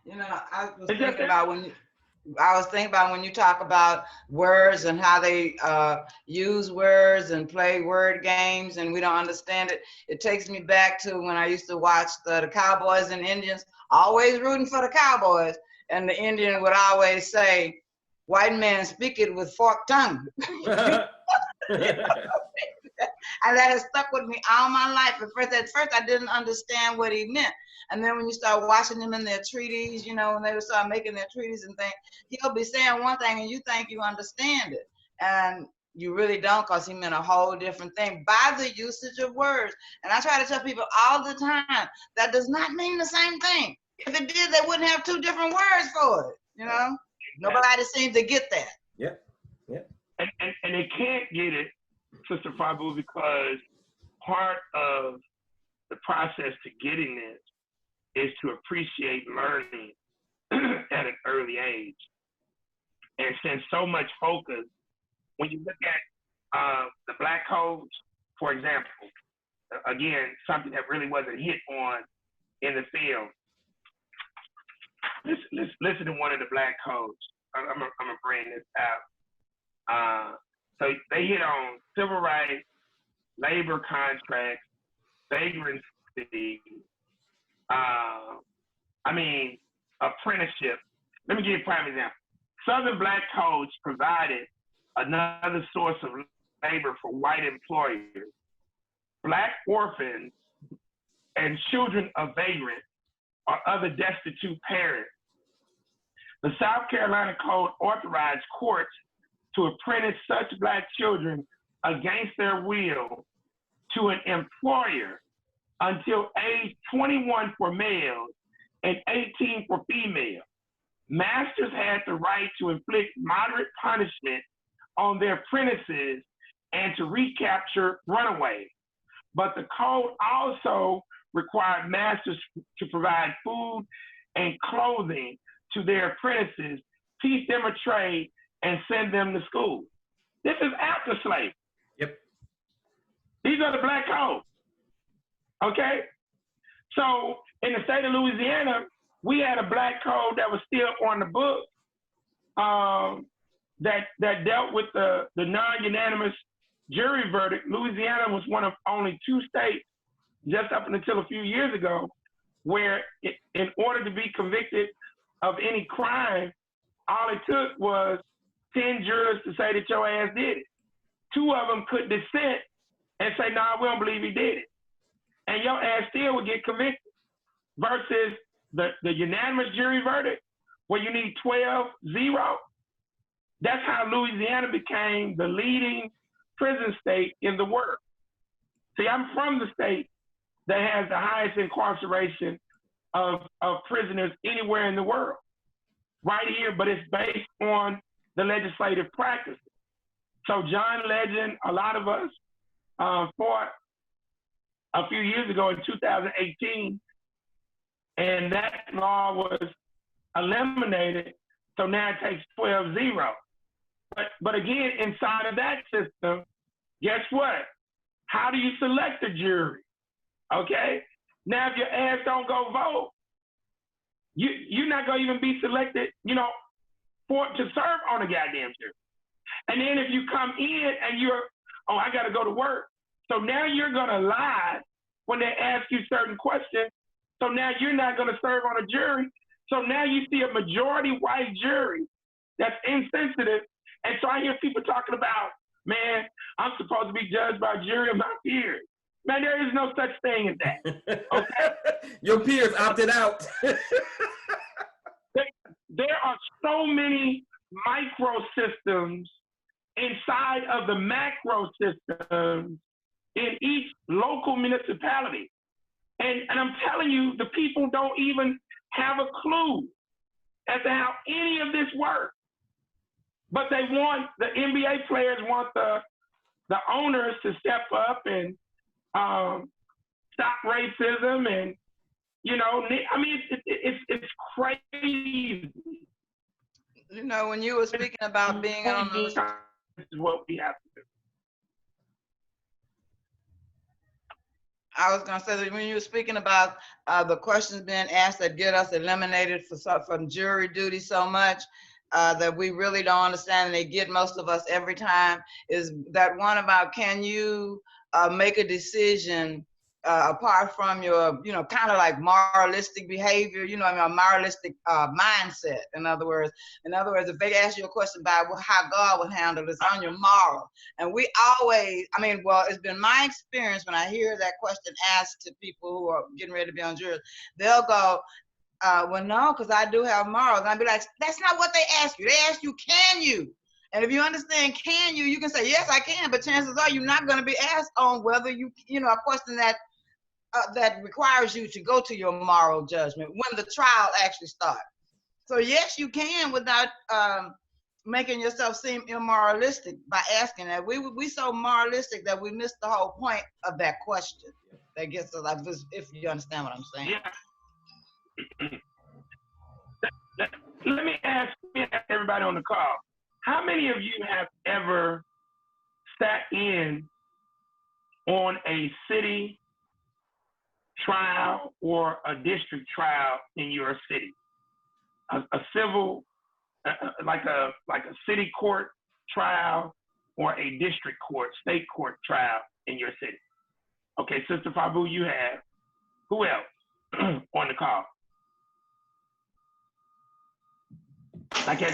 You know, I was thinking about when you talk about words and how they use words and play word games and we don't understand it. It takes me back to when I used to watch the Cowboys and Indians, always rooting for the Cowboys. And the Indian would always say, white man speak it with forked tongue. And that has stuck with me all my life. At first I didn't understand what he meant. And then when you start watching them in their treaties, you know, when they would start making their treaties and things, he'll be saying one thing and you think you understand it. And you really don't, because he meant a whole different thing by the usage of words. And I try to tell people all the time, that does not mean the same thing. If it did, they wouldn't have two different words for it, you know? Nobody seems to get that. Yep. Yep. And they can't get it, Sister Fabu, because part of the process to getting this is to appreciate learning at an early age. And since so much focus, when you look at the Black codes, for example, again, something that really wasn't hit on in the film. Listen to one of the Black codes. I'm gonna bring this out. So they hit on civil rights, labor contracts, vagrancy, apprenticeship. Let me give you a prime example. Southern Black codes provided another source of labor for white employers. Black orphans and children of vagrants or other destitute parents. The South Carolina Code authorized courts to apprentice such Black children against their will to an employer until age 21 for males and 18 for females. Masters had the right to inflict moderate punishment on their apprentices and to recapture runaways. But the code also required masters to provide food and clothing to their apprentices, teach them a trade, and send them to school. This is after slavery. Yep. These are the Black codes. Okay? So in the state of Louisiana, we had a Black code that was still on the book that dealt with the non-unanimous jury verdict. Louisiana was one of only 2 states just up until a few years ago where in order to be convicted of any crime, all it took was 10 jurors to say that your ass did it. 2 of them could dissent and say, no, we don't believe he did it. And your ass still would get convicted versus the unanimous jury verdict where you need 12-0. That's how Louisiana became the leading prison state in the world. See, I'm from the state that has the highest incarceration of prisoners anywhere in the world, right here, but it's based on the legislative practices. So John Legend, a lot of us fought a few years ago in 2018, and that law was eliminated. So now it takes 12-0. But again, inside of that system, guess what? How do you select a jury? Okay? Now, if your ass don't go vote, you're not gonna even be selected, you know, to serve on a goddamn jury. And then if you come in and you're, oh, I gotta go to work. So now you're gonna lie when they ask you certain questions. So now you're not gonna serve on a jury. So now you see a majority white jury that's insensitive. And so I hear people talking about, man, I'm supposed to be judged by a jury of my peers. Man, there is no such thing as that. Okay? Your peers opted out. There are so many microsystems inside of the macro systems in each local municipality. And I'm telling you, the people don't even have a clue as to how any of this works. But they want, the NBA players want the owners to step up and stop racism, and you know, I mean, it's crazy. You know, when you were speaking about being on the, this is what we have to do. I was gonna say that when you were speaking about the questions being asked that get us eliminated from jury duty so much, that we really don't understand, and they get most of us every time, is that one about, can you make a decision apart from your, you know, kind of like moralistic behavior, you know, I mean, a moralistic mindset. In other words, if they ask you a question about how God would handle it, it's on your moral. And we always, I mean, well, it's been my experience when I hear that question asked to people who are getting ready to be on juries, they'll go, well, no, because I do have morals. And I'd be like, that's not what they ask you. They ask you, can you? And if you understand, can you, you can say, yes, I can, but chances are you're not going to be asked on whether you know, a question that that requires you to go to your moral judgment when the trial actually starts. So yes, you can, without making yourself seem immoralistic by asking that. We so moralistic that we miss the whole point of that question that gets us, like, if you understand what I'm saying. Yeah. Let me ask everybody on the call, how many of you have ever sat in on a city trial or a district trial in your city? A civil, like a city court trial or a district court, state court trial in your city? Okay, Sister Fabu, you have. Who else on the call? Like, has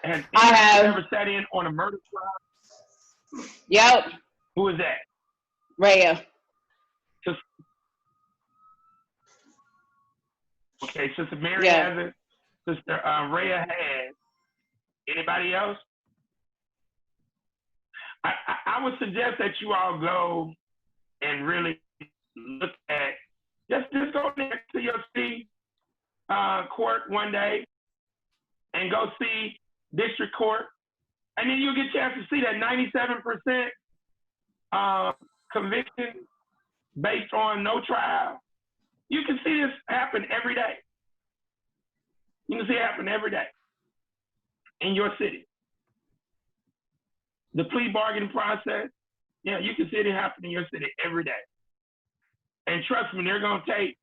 anyone ever sat in on a murder trial? Yep. Who is that? Rhea. Okay, Sister Mary has it. Sister Rhea has. Anybody else? I would suggest that you all go and really look at, just go next to your city court one day and go see district court. And then you'll get a chance to see that 97% conviction based on no trial. You can see this happen every day. You can see it happen every day in your city. The plea bargaining process, yeah, you can see it happen in your city every day. And trust me, they're going to take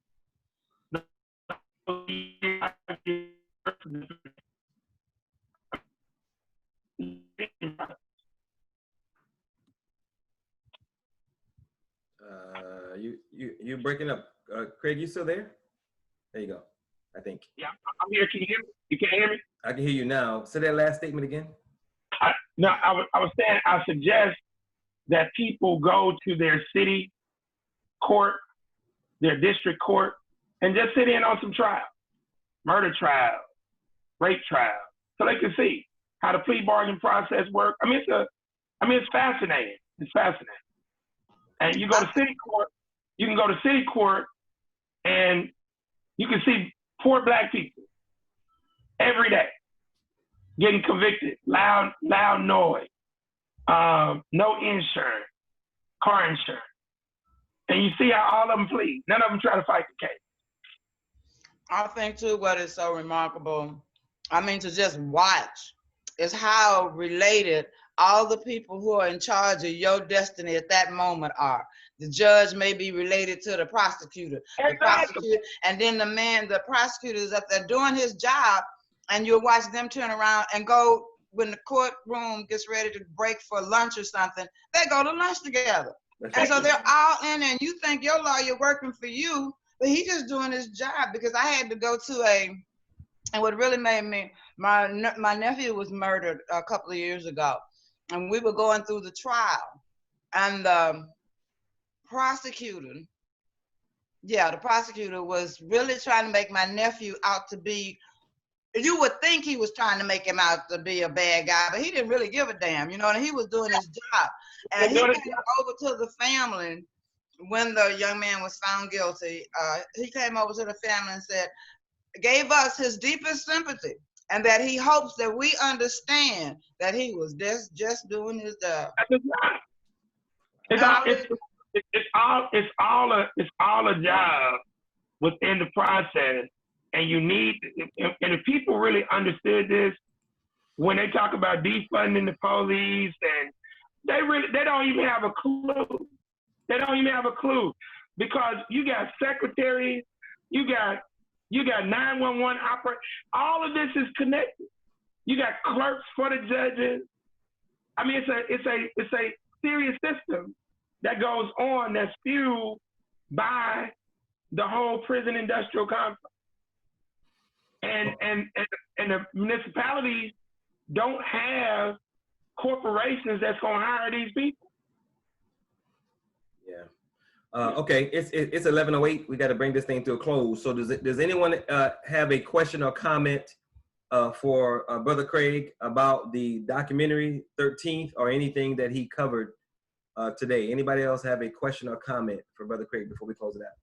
you're breaking up. Craig, you still there? There you go, I think. Yeah, I'm here. Can you hear me? You can hear me? I can hear you now. Say that last statement again. I was saying, I suggest that people go to their city court, their district court, and just sit in on some trials, murder trials, rape trials, so they can see. how the plea bargain process works. I mean, it's fascinating. It's fascinating. And you go to city court, you can go to city court and you can see poor Black people every day getting convicted, loud noise, no insurance, car insurance. And you see how all of them plead. None of them try to fight the case. I think too what is so remarkable, I mean, to just watch is how related all the people who are in charge of your destiny at that moment are. The judge may be related to the prosecutor. Exactly. The prosecutor, and then the prosecutor is up there doing his job, and you'll watch them turn around and go, when the courtroom gets ready to break for lunch or something, they go to lunch together. And so they're all in there, and you think your lawyer working for you, but he just doing his job. Because I had to go to and what really made me, my nephew was murdered a couple of years ago, and we were going through the trial, and the prosecutor was really trying to make my nephew out to be, you would think he was trying to make him out to be a bad guy, but he didn't really give a damn, you know, and he was doing his job. And he came over to the family when the young man was found guilty. He came over to the family and said, gave us his deepest sympathy, and that he hopes that we understand that he was just doing his job. It's all a job within the process, and you need. And if people really understood this, when they talk about defunding the police, and they don't even have a clue. They don't even have a clue, because you got secretaries, you got 911 operators. All of this is connected. You got clerks for the judges. I mean, it's a serious system that goes on that's fueled by the whole prison industrial complex. And the municipalities don't have corporations that's gonna hire these people. Yeah. Okay, it's 11:08. We got to bring this thing to a close. So does anyone have a question or comment for Brother Craig about the documentary 13th or anything that he covered today? Anybody else have a question or comment for Brother Craig before we close it out?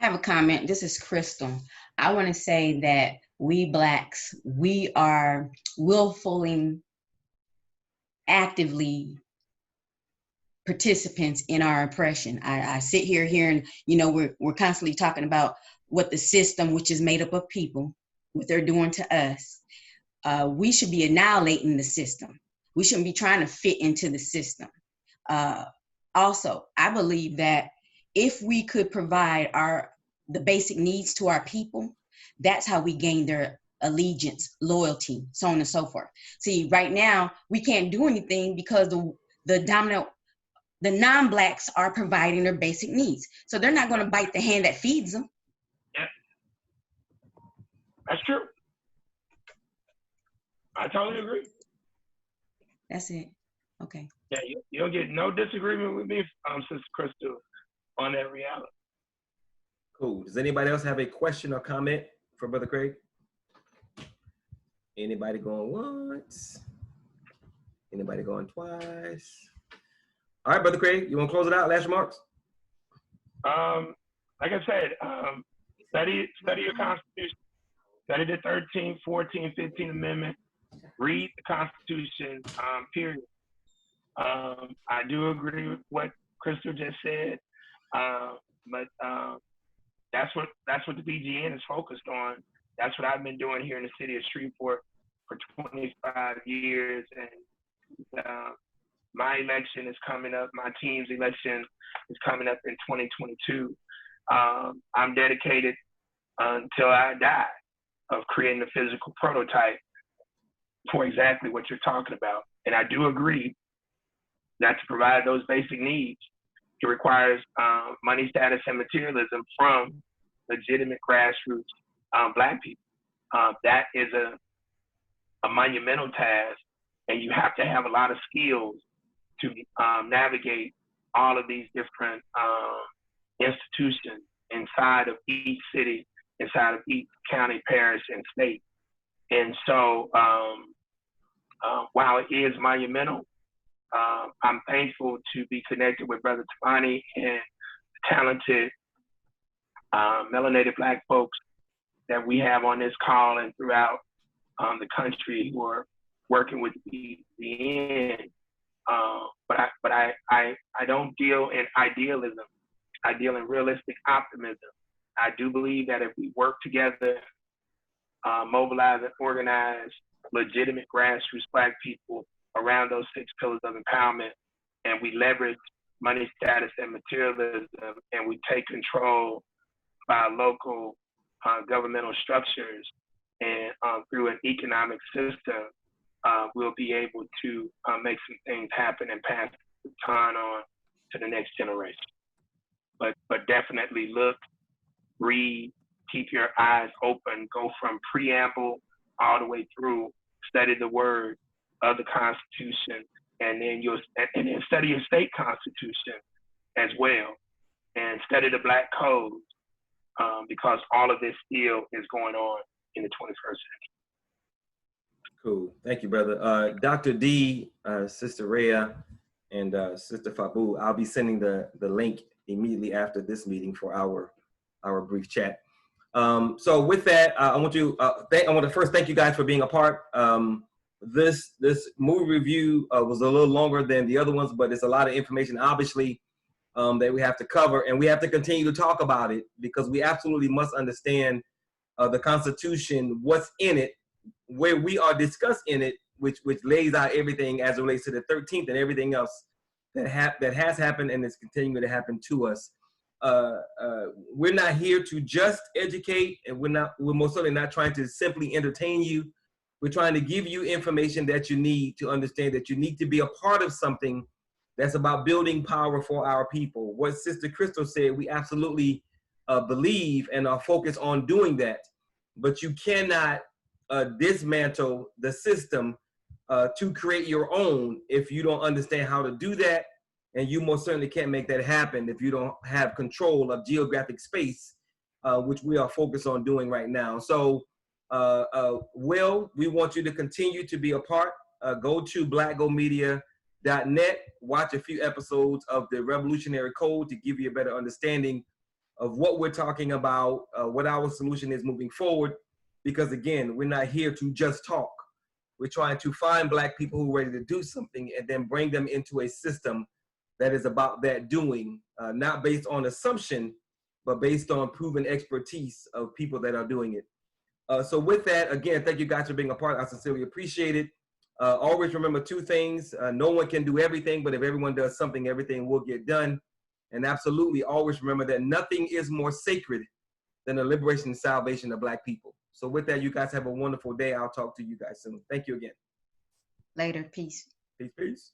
I have a comment. This is Crystal. I want to say that we Blacks, we are willfully, actively participants in our oppression. I sit here hearing, you know, we're constantly talking about what the system, which is made up of people, what they're doing to us. We should be annihilating the system. We shouldn't be trying to fit into the system. Also, I believe that if we could provide the basic needs to our people, that's how we gain their allegiance, loyalty, so on and so forth. See, right now, we can't do anything because the non-Blacks are providing their basic needs. So they're not going to bite the hand that feeds them. Yeah, that's true. I totally agree. That's it. Okay. Yeah, you'll get no disagreement with me, Sister Crystal, on that reality. Cool. Does anybody else have a question or comment for Brother Craig? Anybody going once? Anybody going twice? All right, Brother Craig, you want to close it out? Last remarks? Like I said, study your Constitution. Study the 13th, 14th, 15th Amendment. Read the Constitution, period. I do agree with what Crystal just said, but that's what the BGN is focused on. That's what I've been doing here in the city of Shreveport for 25 years, and my election is coming up. My team's election is coming up in 2022. I'm dedicated until I die of creating a physical prototype for exactly what you're talking about. And I do agree that to provide those basic needs, it requires money, status, and materialism from legitimate grassroots Black people. That is a monumental task, and you have to have a lot of skills to navigate all of these different institutions inside of each city, inside of each county, parish, and state. And so while it is monumental, I'm thankful to be connected with Brother DuVernay and talented melanated Black folks that we have on this call and throughout the country who are working with BBN. But I don't deal in idealism. I deal in realistic optimism. I do believe that if we work together, mobilize and organize legitimate grassroots Black people around those 6 pillars of empowerment, and we leverage money, status, and materialism, and we take control by local governmental structures and through an economic system, we'll be able to make some things happen and pass the baton on to the next generation. But definitely look, read, keep your eyes open, go from preamble all the way through, study the word of the Constitution, and then study your state constitution as well, and study the Black codes, because all of this still is going on in the 21st century. Cool. Thank you, brother. Dr. D, Sister Rhea, and Sister Fabu, I'll be sending the link immediately after this meeting for our brief chat. So with that, I want to first thank you guys for being a part. This movie review was a little longer than the other ones, but it's a lot of information, obviously, that we have to cover, and we have to continue to talk about it because we absolutely must understand the Constitution, what's in it, where we are discussed in it, which lays out everything as it relates to the 13th and everything else that has happened and is continuing to happen to us. We're not here to just educate, and we're most certainly not trying to simply entertain you. We're trying to give you information that you need to understand that you need to be a part of something that's about building power for our people. What Sister Crystal said, we absolutely believe and are focused on doing that. But you cannot dismantle the system to create your own if you don't understand how to do that. And you most certainly can't make that happen if you don't have control of geographic space, which we are focused on doing right now. So, Will, we want you to continue to be a part. Go to blackgomedia.net, watch a few episodes of the Revolutionary Code to give you a better understanding of what we're talking about, what our solution is moving forward. Because again, we're not here to just talk. We're trying to find Black people who are ready to do something and then bring them into a system that is about that doing, not based on assumption, but based on proven expertise of people that are doing it. So with that, again, thank you guys for being a part. I sincerely appreciate it. Always remember 2 things. No one can do everything, but if everyone does something, everything will get done. And absolutely always remember that nothing is more sacred than the liberation and salvation of Black people. So with that, you guys have a wonderful day. I'll talk to you guys soon. Thank you again. Later, peace. Peace, peace.